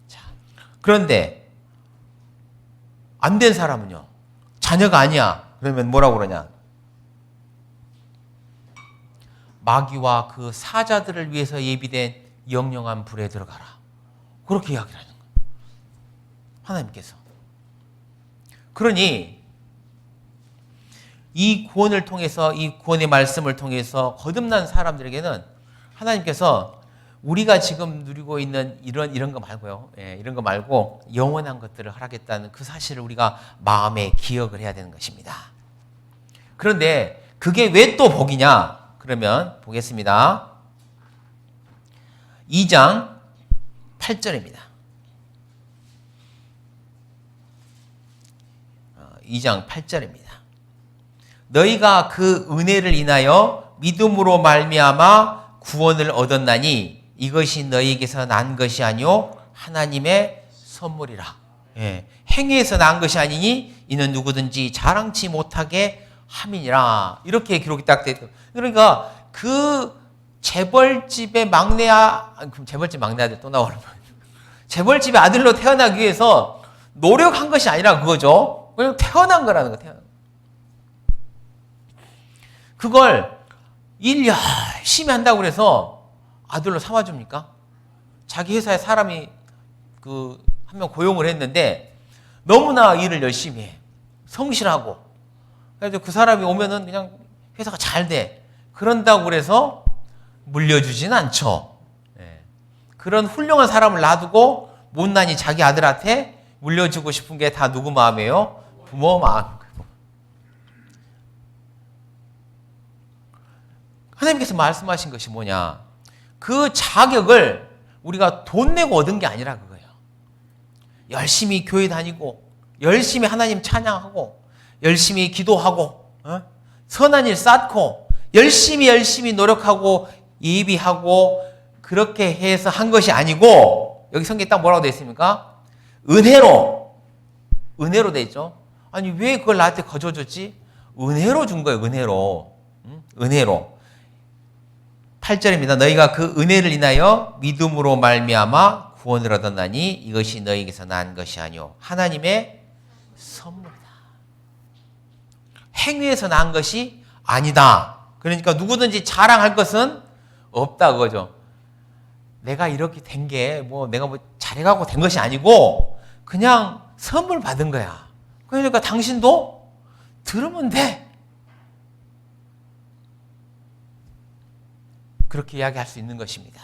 자, 그런데 안 된 사람은요. 자녀가 아니야. 그러면 뭐라고 그러냐? 마귀와 그 사자들을 위해서 예비된 영영한 불에 들어가라. 그렇게 이야기를 하는 거예요. 하나님께서. 그러니 이 구원을 통해서, 이 구원의 말씀을 통해서 거듭난 사람들에게는 하나님께서 우리가 지금 누리고 있는 이런 거 말고요. 이런 거 말고 영원한 것들을 허락했다는 그 사실을 우리가 마음에 기억을 해야 되는 것입니다. 그런데 그게 왜 또 복이냐? 그러면 보겠습니다. 2장 8절입니다. 2장 8절입니다. 너희가 그 은혜를 인하여 믿음으로 말미암아 구원을 얻었나니 이것이 너희에게서 난 것이 아니요 하나님의 선물이라. 행위에서 난 것이 아니니 이는 누구든지 자랑치 못하게 함이니라. 이렇게 기록이 딱 되어. 그러니까 그 재벌집의 재벌집 막내 아들 또 나오는 거예요. 재벌집의 아들로 태어나기 위해서 노력한 것이 아니라 그거죠. 그냥 태어난 거라는 거. 태어난 거. 그걸 일 열심히 한다고 그래서 아들로 삼아줍니까? 자기 회사에 사람이 한 명 고용을 했는데 너무나 일을 열심히 해. 성실하고. 그래서 그 사람이 오면은 그냥 회사가 잘 돼. 그런다고 그래서 물려주진 않죠. 그런 훌륭한 사람을 놔두고 못난이 자기 아들한테 물려주고 싶은 게 다 누구 마음이에요? 부모 마음. 하나님께서 말씀하신 것이 뭐냐? 그 자격을 우리가 돈 내고 얻은 게 아니라 그거예요. 열심히 교회 다니고, 열심히 하나님 찬양하고, 열심히 기도하고, 선한 일 쌓고, 열심히 노력하고, 예비하고, 그렇게 해서 한 것이 아니고, 여기 성경에 딱 뭐라고 되어 있습니까? 은혜로 되어 있죠. 아니, 왜 그걸 나한테 거저줬지? 은혜로 준 거예요, 은혜로. 은혜로. 8절입니다. 너희가 그 은혜를 인하여 믿음으로 말미암아 구원을 얻었나니 이것이 너희에게서 난 것이 아니요 하나님의 선물이다. 행위에서 난 것이 아니다. 그러니까 누구든지 자랑할 것은 없다 그거죠. 내가 이렇게 된 게 내가 잘해갖고 된 것이 아니고 그냥 선물 받은 거야. 그러니까 당신도 들으면 돼. 그렇게 이야기할 수 있는 것입니다.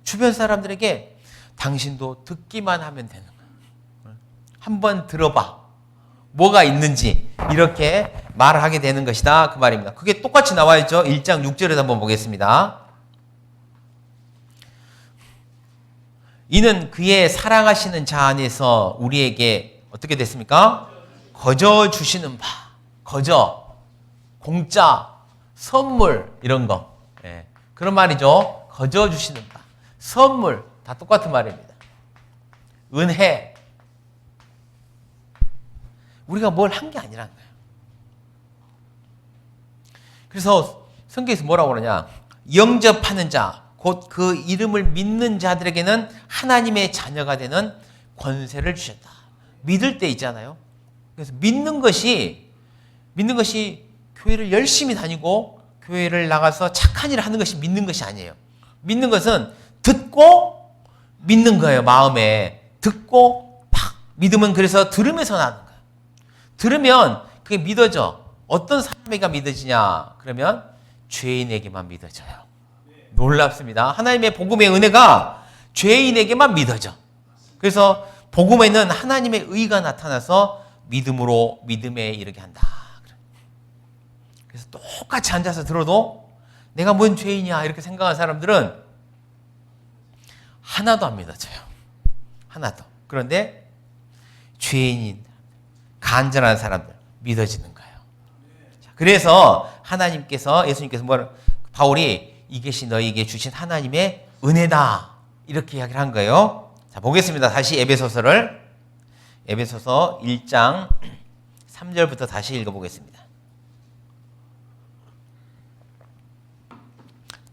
주변 사람들에게 당신도 듣기만 하면 되는 거예요. 한번 들어봐. 뭐가 있는지 이렇게 말을 하게 되는 것이다. 그 말입니다. 그게 똑같이 나와 있죠. 1장 6절에도 한번 보겠습니다. 이는 그의 사랑하시는 자 안에서 우리에게 어떻게 됐습니까? 거저 주시는 바. 거저, 공짜, 선물 이런 거. 그런 말이죠. 거저 주시는 바. 선물 다 똑같은 말입니다. 은혜. 우리가 뭘 한 게 아니라는 거예요. 그래서 성경에서 뭐라고 그러냐? 영접하는 자, 곧 그 이름을 믿는 자들에게는 하나님의 자녀가 되는 권세를 주셨다. 믿을 때 있잖아요. 그래서 믿는 것이 교회를 열심히 다니고 교회를 나가서 착한 일을 하는 것이 믿는 것이 아니에요. 믿는 것은 듣고 믿는 거예요. 마음에 듣고 팍 믿으면 그래서 들으면서 나는 거예요. 들으면 그게 믿어져. 어떤 사람에게 믿어지냐? 그러면 죄인에게만 믿어져요. 놀랍습니다. 하나님의 복음의 은혜가 죄인에게만 믿어져. 그래서 복음에는 하나님의 의가 나타나서 믿음으로 믿음에 이르게 한다. 그래서 똑같이 앉아서 들어도 내가 뭔 죄인이야 이렇게 생각하는 사람들은 하나도 안 믿어져요. 하나도. 그런데 죄인인 간절한 사람들 믿어지는 거예요. 그래서 예수님께서 바울이 이것이 너희에게 주신 하나님의 은혜다 이렇게 이야기를 한 거예요. 자, 보겠습니다. 다시 에베소서 1장 3절부터 다시 읽어보겠습니다.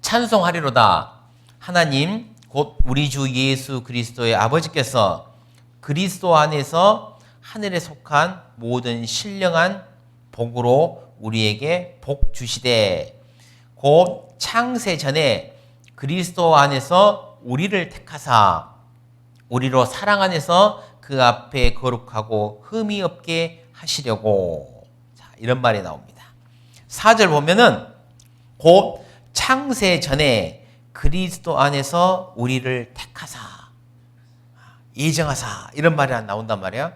찬송하리로다. 하나님 곧 우리 주 예수 그리스도의 아버지께서 그리스도 안에서 하늘에 속한 모든 신령한 복으로 우리에게 복 주시되 곧 창세 전에 그리스도 안에서 우리를 택하사 우리로 사랑 안에서 그 앞에 거룩하고 흠이 없게 하시려고. 자, 이런 말이 나옵니다. 4절 보면은 곧 창세 전에 그리스도 안에서 우리를 택하사 예정하사 이런 말이 나온단 말이야.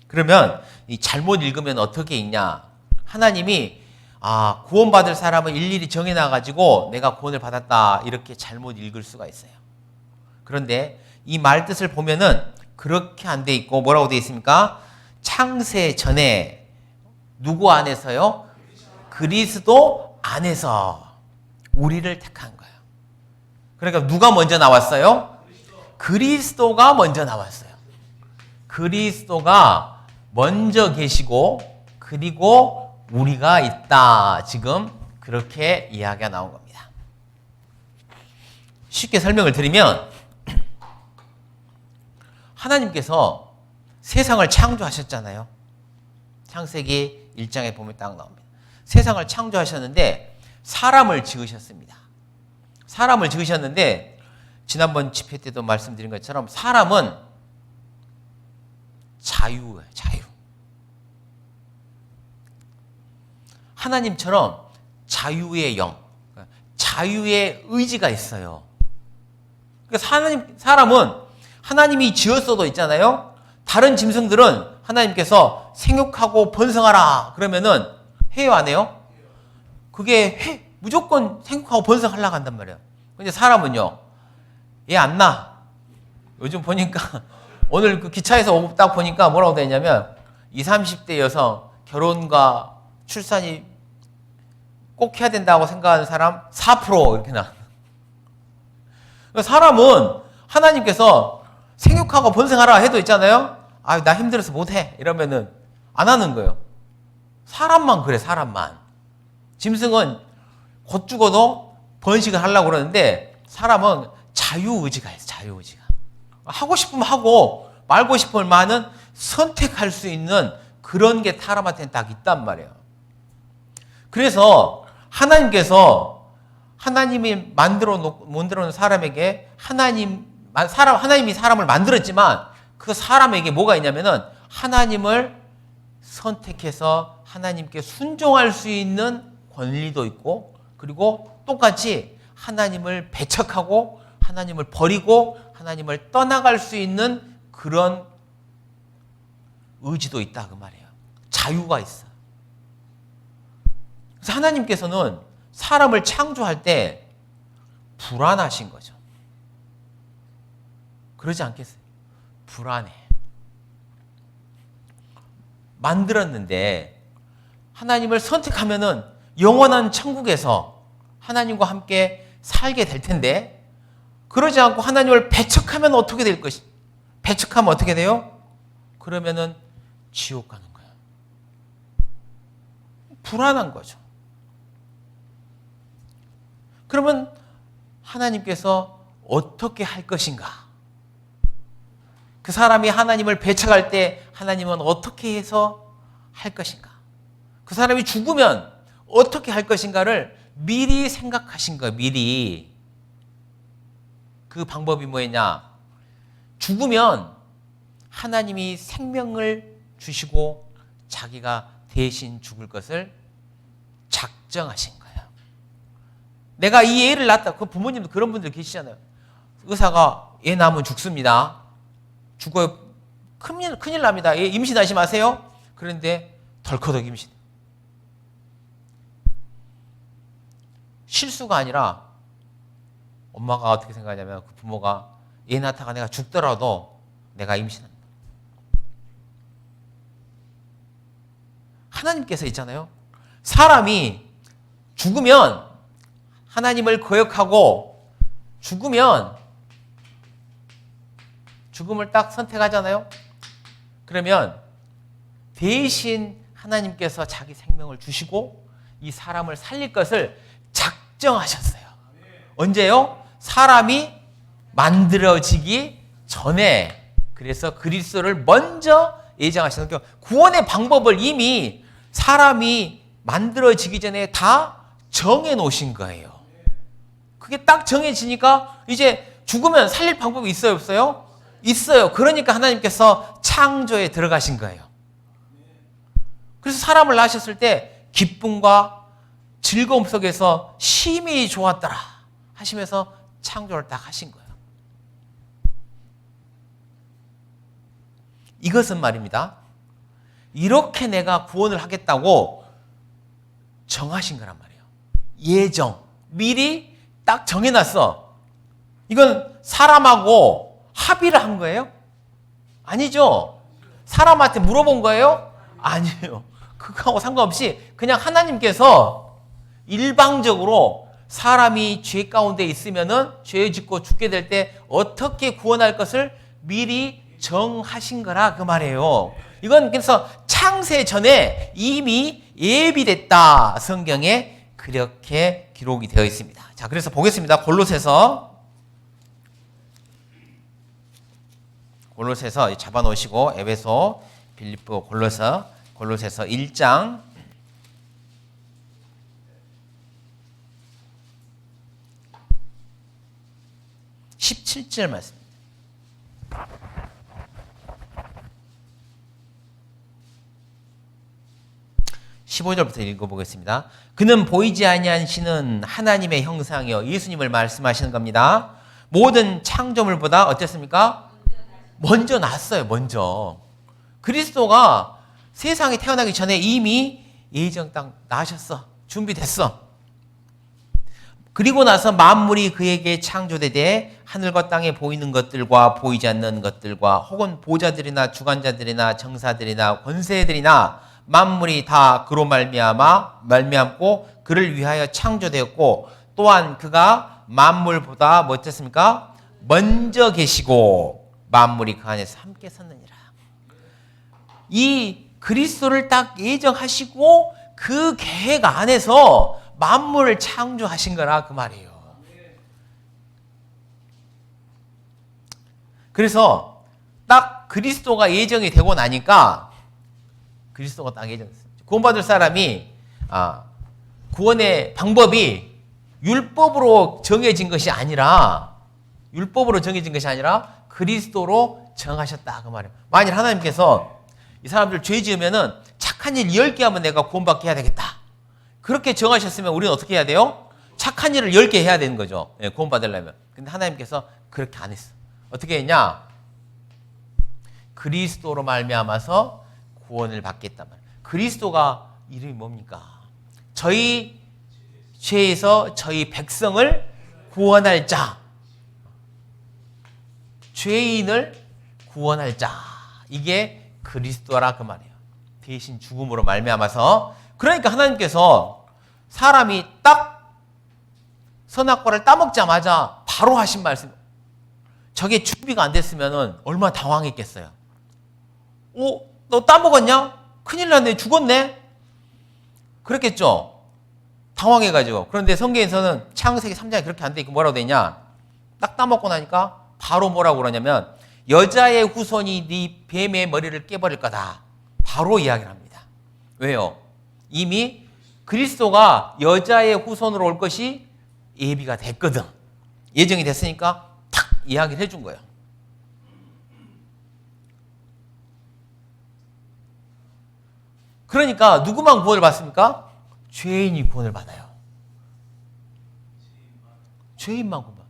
그러면 이 잘못 읽으면 어떻게 읽냐? 하나님이 구원받을 사람을 일일이 정해놔가지고 내가 구원을 받았다 이렇게 잘못 읽을 수가 있어요. 그런데 이 말 뜻을 보면은 그렇게 안 돼 있고 뭐라고 돼 있습니까? 창세 전에 누구 안에서요? 그리스도 안에서 우리를 택한 거예요. 그러니까 누가 먼저 나왔어요? 그리스도가 먼저 나왔어요. 그리스도가 먼저 계시고 그리고 우리가 있다. 지금 그렇게 이야기가 나온 겁니다. 쉽게 설명을 드리면 하나님께서 세상을 창조하셨잖아요. 창세기 1장에 보면 딱 나옵니다. 세상을 창조하셨는데 사람을 지으셨습니다. 사람을 지으셨는데 지난번 집회 때도 말씀드린 것처럼 사람은 자유예요. 자유. 하나님처럼 자유의 영, 자유의 의지가 있어요. 그러니까 사람은 하나님이 지었어도 있잖아요. 다른 짐승들은 하나님께서 생육하고 번성하라 그러면은 해요, 안 해요? 그게 무조건 생육하고 번성하려고 한단 말이에요. 근데 사람은요, 얘 안 나. 요즘 보니까 오늘 그 기차에서 오고 딱 보니까 뭐라고 되어 있냐면 20, 30대 여성 결혼과 출산이 꼭 해야 된다고 생각하는 사람 4% 이렇게 나. 사람은 하나님께서 생육하고 번성하라 해도 있잖아요. 나 힘들어서 못해 이러면은 안 하는 거예요. 사람만 그래, 사람만. 짐승은 곧 죽어도 번식을 하려고 그러는데 사람은 자유의지가 있어요. 자유의지가. 하고 싶으면 하고 말고 싶으면 마는 선택할 수 있는 그런 게 사람한테는 딱 있단 말이에요. 그래서 하나님께서 하나님이 만들어 놓은 사람에게 하나님이 사람을 만들었지만 그 사람에게 뭐가 있냐면은 하나님을 선택해서 하나님께 순종할 수 있는 권리도 있고 그리고 똑같이 하나님을 배척하고 하나님을 버리고 하나님을 떠나갈 수 있는 그런 의지도 있다 그 말이에요. 자유가 있어. 그래서 하나님께서는 사람을 창조할 때 불안하신 거죠. 그러지 않겠어요? 불안해. 만들었는데 하나님을 선택하면은 영원한 천국에서 하나님과 함께 살게 될 텐데 그러지 않고 하나님을 배척하면 어떻게 될 것이? 배척하면 어떻게 돼요? 그러면은 지옥 가는 거예요. 불안한 거죠. 그러면 하나님께서 어떻게 할 것인가? 그 사람이 하나님을 배척할 때 하나님은 어떻게 해서 할 것인가? 그 사람이 죽으면 어떻게 할 것인가를 미리 생각하신 거예요. 미리. 그 방법이 뭐였냐? 죽으면 하나님이 생명을 주시고 자기가 대신 죽을 것을 작정하신 거예요. 내가 이 애를 낳았다. 그 부모님도 그런 분들 계시잖아요. 의사가 애 낳으면 죽습니다. 죽어요. 큰일 납니다. 애 임신하지 마세요. 그런데 덜커덕 임신. 실수가 아니라 엄마가 어떻게 생각하냐면 그 부모가 애 낳다가 내가 죽더라도 내가 임신한다. 하나님께서 있잖아요. 사람이 죽으면 하나님을 거역하고 죽으면 죽음을 딱 선택하잖아요. 그러면 대신 하나님께서 자기 생명을 주시고 이 사람을 살릴 것을 작정하셨어요. 언제요? 사람이 만들어지기 전에. 그래서 그리스도를 먼저 예정하시는 거예요. 구원의 방법을 이미 사람이 만들어지기 전에 다 정해 놓으신 거예요. 그게 딱 정해지니까 이제 죽으면 살릴 방법이 있어요, 없어요? 있어요. 그러니까 하나님께서 창조에 들어가신 거예요. 그래서 사람을 낳으셨을 때 기쁨과 즐거움 속에서 심히 좋았더라 하시면서 창조를 딱 하신 거예요. 이것은 말입니다. 이렇게 내가 구원을 하겠다고 정하신 거란 말이에요. 예정. 미리 딱 정해놨어. 이건 사람하고 합의를 한 거예요? 아니죠. 사람한테 물어본 거예요? 아니에요. 그거하고 상관없이 그냥 하나님께서 일방적으로 사람이 죄 가운데 있으면은 죄 짓고 죽게 될 때 어떻게 구원할 것을 미리 정하신 거라 그 말이에요. 이건 그래서 창세 전에 이미 예비됐다. 성경에 그렇게 기록이 되어 있습니다. 자, 그래서 보겠습니다. 골로새서 잡아놓으시고 에베소, 빌립보, 골로새서 1장 17절 말씀입니다. 15절부터 읽어보겠습니다. 그는 보이지 아니한 신은 하나님의 형상이요. 예수님을 말씀하시는 겁니다. 모든 창조물보다 어땠습니까? 먼저 났어요. 먼저. 그리스도가 세상에 태어나기 전에 이미 예정 딱 나셨어. 준비됐어. 그리고 나서 만물이 그에게 창조되되 하늘과 땅에 보이는 것들과 보이지 않는 것들과 혹은 보좌들이나 주관자들이나 정사들이나 권세들이나 만물이 다 그로 말미암고 그를 위하여 창조되었고 또한 그가 만물보다 뭐 어땠습니까? 먼저 계시고 만물이 그 안에서 함께 섰느니라. 이 그리스도를 딱 예정하시고 그 계획 안에서 만물을 창조하신 거라 그 말이에요. 그래서 딱 그리스도가 예정이 되고 나니까 그리스도가 딱 예정됐어요. 구원받을 사람이 구원의 방법이 율법으로 정해진 것이 아니라 그리스도로 정하셨다 그 말이에요. 만일 하나님께서 이 사람들 죄 지으면은 착한 일 10개 하면 내가 구원받게 해야 되겠다. 그렇게 정하셨으면 우리는 어떻게 해야 돼요? 착한 일을 10개 해야 되는 거죠. 예, 구원받으려면. 근데 하나님께서 그렇게 안 했어. 어떻게 했냐? 그리스도로 말미암아서 구원을 받겠단 말이에요. 그리스도가 이름이 뭡니까? 저희 죄에서 저희 백성을 구원할 자. 죄인을 구원할 자. 이게 그리스도라 그 말이에요. 대신 죽음으로 말미암아서. 그러니까 하나님께서 사람이 딱 선악과를 따먹자마자 바로 하신 말씀. 저게 준비가 안 됐으면 얼마나 당황했겠어요. 너 따먹었냐? 큰일 났네. 죽었네. 그랬겠죠. 당황해가지고. 그런데 성경에서는 창세기 3장에 그렇게 안 돼 있고 뭐라고 돼 있냐? 딱 따먹고 나니까 바로 뭐라고 그러냐면 여자의 후손이 네 뱀의 머리를 깨버릴 거다. 바로 이야기를 합니다. 왜요? 이미 그리스도가 여자의 후손으로 올 것이 예비가 됐거든. 예정이 됐으니까 탁 이야기를 해준 거예요. 그러니까 누구만 구원을 받습니까? 죄인이 구원을 받아요. 죄인만 구원.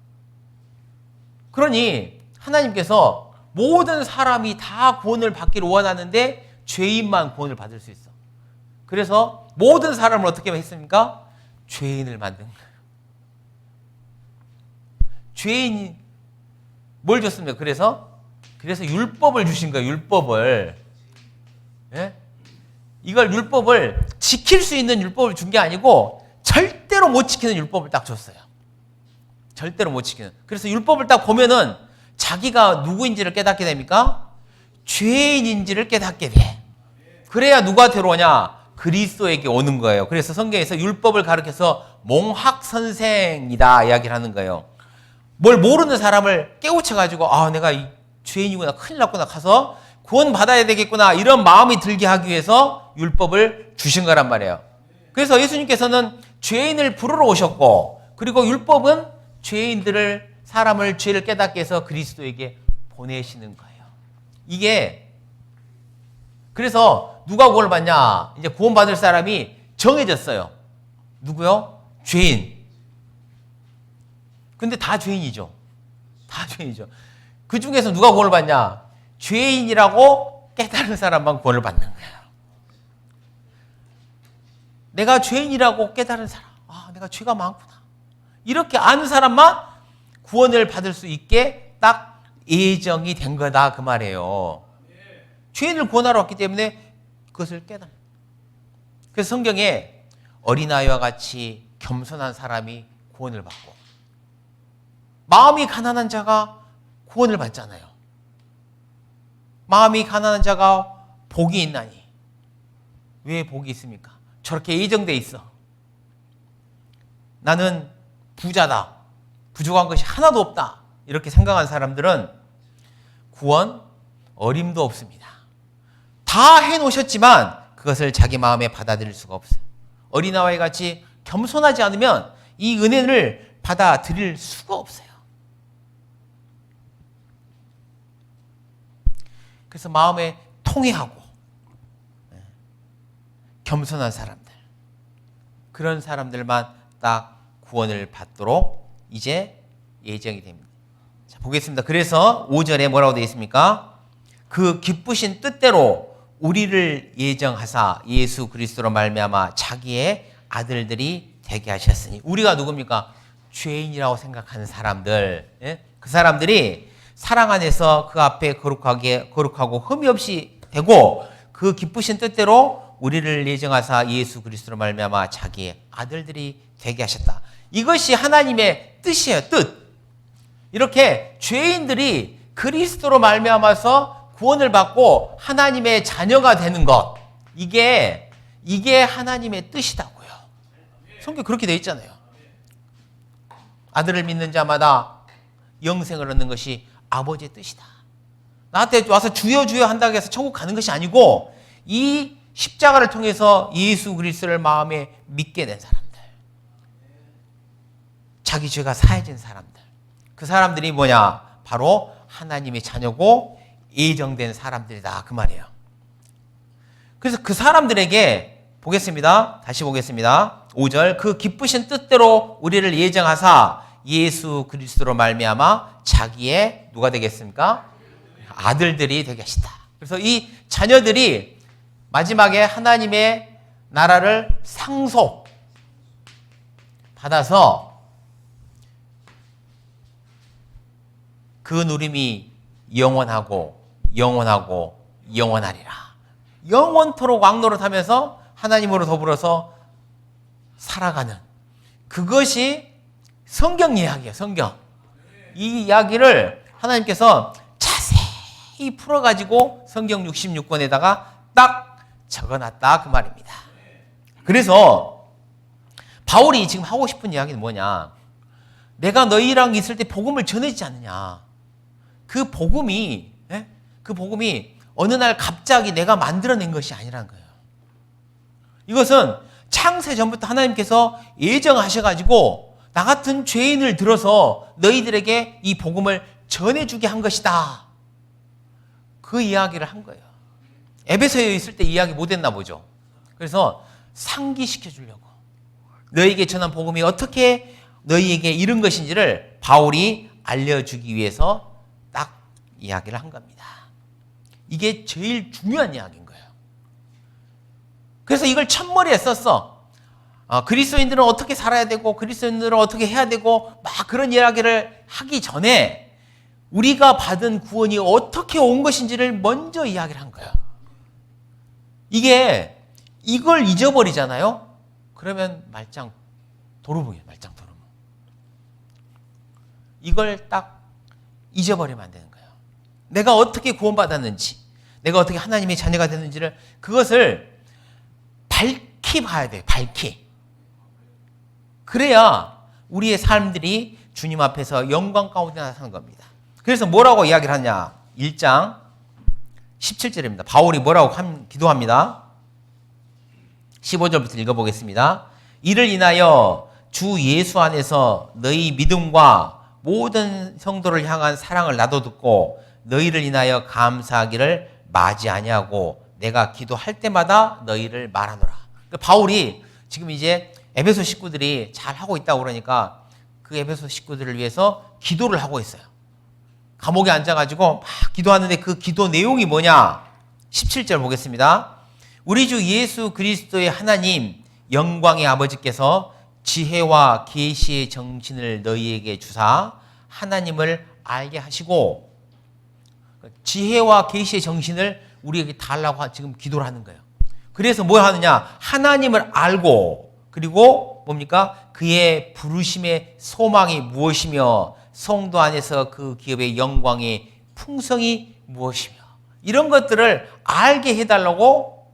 그러니 하나님께서 모든 사람이 다 구원을 받기를 원하는데 죄인만 구원을 받을 수 있어. 그래서 모든 사람을 어떻게 했습니까? 죄인을 만든 거예요. 죄인이 뭘 줬습니까? 그래서 율법을 주신 거예요. 율법을. 예? 이걸 율법을 지킬 수 있는 율법을 준 게 아니고 절대로 못 지키는 율법을 딱 줬어요. 절대로 못 지키는. 그래서 율법을 딱 보면은 자기가 누구인지를 깨닫게 됩니까? 죄인인지를 깨닫게 돼. 그래야 누가 들어오냐? 그리스도에게 오는 거예요. 그래서 성경에서 율법을 가르쳐서 몽학선생이다 이야기를 하는 거예요. 뭘 모르는 사람을 깨우쳐가지고 내가 이 죄인이구나, 큰일 났구나, 가서 구원 받아야 되겠구나, 이런 마음이 들게 하기 위해서 율법을 주신 거란 말이에요. 그래서 예수님께서는 죄인을 부르러 오셨고, 그리고 율법은 사람을 죄를 깨닫게 해서 그리스도에게 보내시는 거예요. 이게 그래서 누가 구원을 받냐? 이제 구원받을 사람이 정해졌어요. 누구요? 죄인. 근데 다 죄인이죠. 다 죄인이죠. 그 중에서 누가 구원을 받냐? 죄인이라고 깨달은 사람만 구원을 받는 거예요. 내가 죄인이라고 깨달은 사람. 내가 죄가 많구나. 이렇게 아는 사람만 구원을 받을 수 있게 딱 예정이 된 거다 그 말이에요. 죄인을 구원하러 왔기 때문에 그것을 깨달아요. 그래서 성경에 어린아이와 같이 겸손한 사람이 구원을 받고, 마음이 가난한 자가 구원을 받잖아요. 마음이 가난한 자가 복이 있나니. 왜 복이 있습니까? 저렇게 예정돼 있어. 나는 부자다, 부족한 것이 하나도 없다, 이렇게 생각한 사람들은 구원 어림도 없습니다. 다 해놓으셨지만 그것을 자기 마음에 받아들일 수가 없어요. 어린아이 같이 겸손하지 않으면 이 은혜를 받아들일 수가 없어요. 그래서 마음에 통회하고 겸손한 사람들, 그런 사람들만 딱 구원을 받도록 이제 예정이 됩니다. 자, 보겠습니다. 그래서 5절에 뭐라고 되어 있습니까? 그 기쁘신 뜻대로 우리를 예정하사 예수 그리스도로 말미암아 자기의 아들들이 되게 하셨으니. 우리가 누굽니까? 죄인이라고 생각하는 사람들. 그 사람들이 사랑 안에서 그 앞에 거룩하고 흠이 없이 되고, 그 기쁘신 뜻대로 우리를 예정하사 예수 그리스도로 말미암아 자기의 아들들이 되게 하셨다. 이것이 하나님의 뜻이에요. 뜻. 이렇게 죄인들이 그리스도로 말미암아서 구원을 받고 하나님의 자녀가 되는 것, 이게 하나님의 뜻이다고요. 성경 그렇게 되어 있잖아요. 아들을 믿는 자마다 영생을 얻는 것이 아버지의 뜻이다. 나한테 와서 주여 주여 한다고 해서 천국 가는 것이 아니고, 이 십자가를 통해서 예수 그리스도를 마음에 믿게 된 사람들, 자기 죄가 사해진 사람들, 그 사람들이 뭐냐? 바로 하나님의 자녀고 예정된 사람들이다 그 말이에요. 그래서 그 사람들에게 보겠습니다. 다시 보겠습니다. 5절, 그 기쁘신 뜻대로 우리를 예정하사 예수 그리스도로 말미암아 자기의 누가 되겠습니까? 아들들이 되게 하시다. 그래서 이 자녀들이 마지막에 하나님의 나라를 상속 받아서 그 누림이 영원하고 영원하리라. 영원토록 왕노릇하면서 하나님으로 더불어서 살아가는, 그것이 성경 이야기예요. 성경. 이 이야기를 하나님께서 자세히 풀어가지고 성경 66권에다가 딱 적어놨다 그 말입니다. 그래서 바울이 지금 하고 싶은 이야기는 뭐냐? 내가 너희랑 있을 때 복음을 전해지지 않느냐? 그 복음이 어느 날 갑자기 내가 만들어낸 것이 아니라는 거예요. 이것은 창세 전부터 하나님께서 예정하셔가지고 나 같은 죄인을 들어서 너희들에게 이 복음을 전해주게 한 것이다. 그 이야기를 한 거예요. 에베소에 있을 때 이야기 못했나 보죠. 그래서 상기시켜 주려고, 너희에게 전한 복음이 어떻게 너희에게 이른 것인지를 바울이 알려주기 위해서 딱 이야기를 한 겁니다. 이게 제일 중요한 이야기인 거예요. 그래서 이걸 첫머리에 썼어. 그리스도인들은 어떻게 살아야 되고 그리스도인들은 어떻게 해야 되고 막 그런 이야기를 하기 전에 우리가 받은 구원이 어떻게 온 것인지를 먼저 이야기를 한 거예요. 이걸 잊어버리잖아요. 그러면 말짱 도루묵이에요. 말짱 도루묵. 이걸 딱 잊어버리면 안 되는 거예요. 내가 어떻게 구원받았는지, 내가 어떻게 하나님의 자녀가 되는지를 그것을 밝히 봐야 돼요. 밝히. 그래야 우리의 삶들이 주님 앞에서 영광 가운데 나타나는 겁니다. 그래서 뭐라고 이야기를 하냐. 1장 17절입니다. 바울이 뭐라고 기도합니다. 15절부터 읽어보겠습니다. 이를 인하여 주 예수 안에서 너희 믿음과 모든 성도를 향한 사랑을 나도 듣고 너희를 인하여 감사하기를 마지 아니하고 내가 기도할 때마다 너희를 말하노라. 바울이 지금 이제 에베소 식구들이 잘 하고 있다고 그러니까 그 에베소 식구들을 위해서 기도를 하고 있어요. 감옥에 앉아가지고 막 기도하는데 그 기도 내용이 뭐냐? 17절 보겠습니다. 우리 주 예수 그리스도의 하나님 영광의 아버지께서 지혜와 계시의 정신을 너희에게 주사 하나님을 알게 하시고, 지혜와 계시의 정신을 우리에게 달라고 지금 기도를 하는 거예요. 그래서 뭐 하느냐? 하나님을 알고, 그리고 뭡니까? 그의 부르심의 소망이 무엇이며 성도 안에서 그 기업의 영광의 풍성이 무엇이며 이런 것들을 알게 해달라고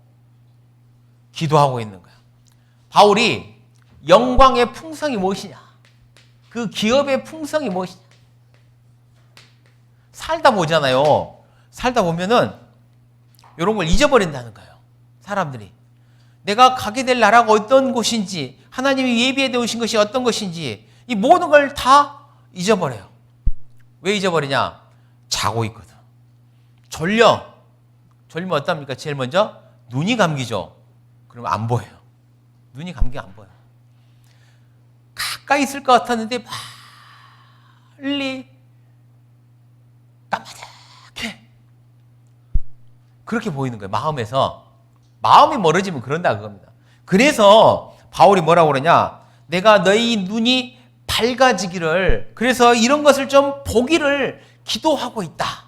기도하고 있는 거예요. 바울이 영광의 풍성이 무엇이냐? 그 기업의 풍성이 무엇이냐? 살다 보잖아요. 살다 보면은 이런 걸 잊어버린다는 거예요. 사람들이. 내가 가게 될 나라가 어떤 곳인지, 하나님이 예비해 놓으신 것이 어떤 것인지, 이 모든 걸 다 잊어버려요. 왜 잊어버리냐? 자고 있거든. 졸리면 어떻습니까? 제일 먼저 눈이 감기죠. 그러면 안 보여요. 눈이 감기면 안 보여요. 가까이 있을 것 같았는데 빨리 까마득해. 그렇게 보이는 거예요. 마음이 멀어지면 그런다 그겁니다. 그래서 바울이 뭐라고 그러냐? 내가 너희 눈이 밝아지기를, 그래서 이런 것을 좀 보기를 기도하고 있다.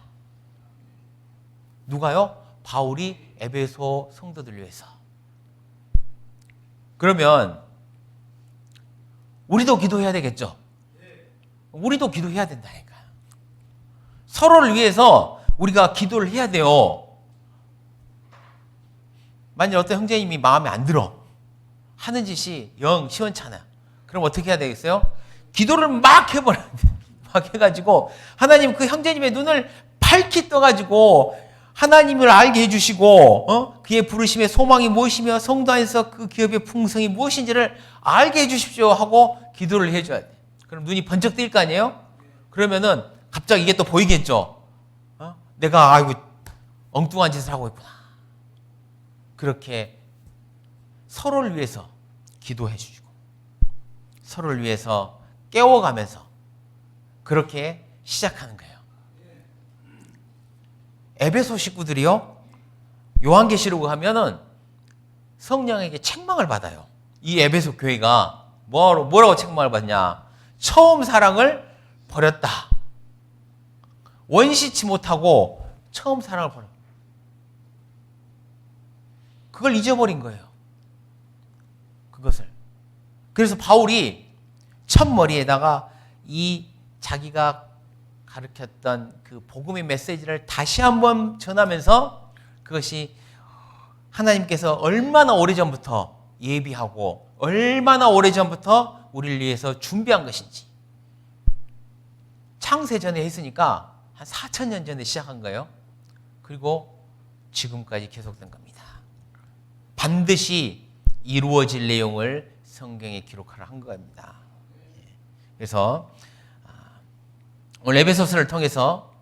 누가요? 바울이 에베소 성도들 위해서. 그러면 우리도 기도해야 되겠죠? 우리도 기도해야 된다니까요. 서로를 위해서 우리가 기도를 해야 돼요. 만약 어떤 형제님이 마음에 안 들어. 하는 짓이 영 시원찮아요. 그럼 어떻게 해야 되겠어요? 기도를 막 해버려야 돼요. 막 해가지고 하나님 그 형제님의 눈을 밝히 떠가지고 하나님을 알게 해주시고 그의 부르심의 소망이 무엇이며 성도 안에서 그 기업의 풍성이 무엇인지를 알게 해주십시오 하고 기도를 해줘야 돼. 그럼 눈이 번쩍 뜰 거 아니에요? 그러면은 갑자기 이게 또 보이겠죠. 내가 아이고 엉뚱한 짓을 하고 있구나. 그렇게 서로를 위해서 기도해 주시고 서로를 위해서 깨워가면서 그렇게 시작하는 거예요. 에베소 식구들이요, 요한계시록 하면은 성령에게 책망을 받아요. 이 에베소 교회가 뭐라고 책망을 받냐? 처음 사랑을 버렸다. 원시치 못하고 처음 사랑을 버렸다. 그걸 잊어버린 거예요. 그것을. 그래서 바울이 첫머리에다가 이 자기가 가르쳤던 그 복음의 메시지를 다시 한번 전하면서 그것이 하나님께서 얼마나 오래전부터 예비하고 얼마나 오래전부터 우리를 위해서 준비한 것인지, 창세전에 했으니까 한 4,000년 전에 시작한 거예요. 그리고 지금까지 계속된 겁니다. 반드시 이루어질 내용을 성경에 기록하라 한 겁니다. 그래서 오늘 에베소서를 통해서,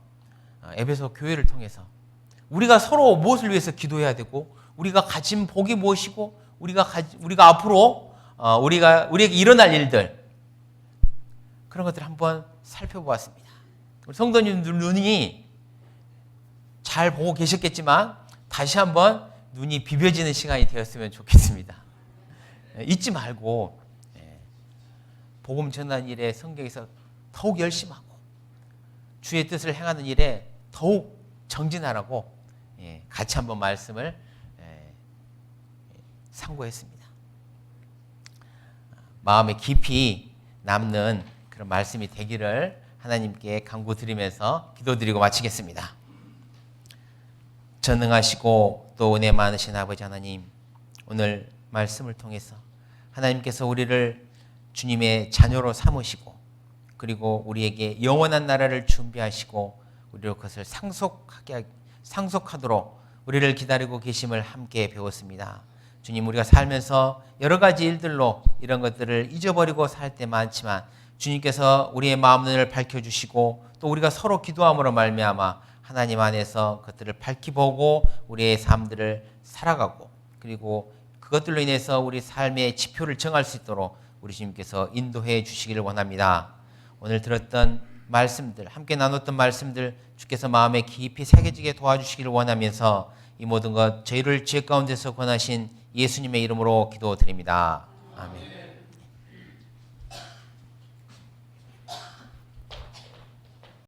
에베소 교회를 통해서 우리가 서로 무엇을 위해서 기도해야 되고, 우리가 가진 복이 무엇이고, 우리가 앞으로 우리에게 일어날 일들, 그런 것들을 한번 살펴보았습니다. 우리 성도님들 눈이 잘 보고 계셨겠지만 다시 한번 눈이 비벼지는 시간이 되었으면 좋겠습니다. 잊지 말고 복음 전하는 일에 성경에서 더욱 열심하고 주의 뜻을 행하는 일에 더욱 정진하라고 같이 한번 말씀을 상고했습니다. 마음에 깊이 남는 그런 말씀이 되기를 하나님께 간구드리면서 기도드리고 마치겠습니다. 전능하시고 또 은혜 많으신 아버지 하나님, 오늘 말씀을 통해서 하나님께서 우리를 주님의 자녀로 삼으시고 그리고 우리에게 영원한 나라를 준비하시고 우리로 그것을 상속하도록 우리를 기다리고 계심을 함께 배웠습니다. 주님, 우리가 살면서 여러 가지 일들로 이런 것들을 잊어버리고 살 때 많지만 주님께서 우리의 마음을 밝혀주시고 또 우리가 서로 기도함으로 말미암아 하나님 안에서 그것들을 밝히 보고 우리의 삶들을 살아가고 그리고 그것들로 인해서 우리 삶의 지표를 정할 수 있도록 우리 주님께서 인도해 주시기를 원합니다. 오늘 들었던 말씀들, 함께 나눴던 말씀들 주께서 마음에 깊이 새겨지게 도와주시기를 원하면서 이 모든 것 저희를 죄 가운데서 권하신 예수님의 이름으로 기도드립니다. 아멘.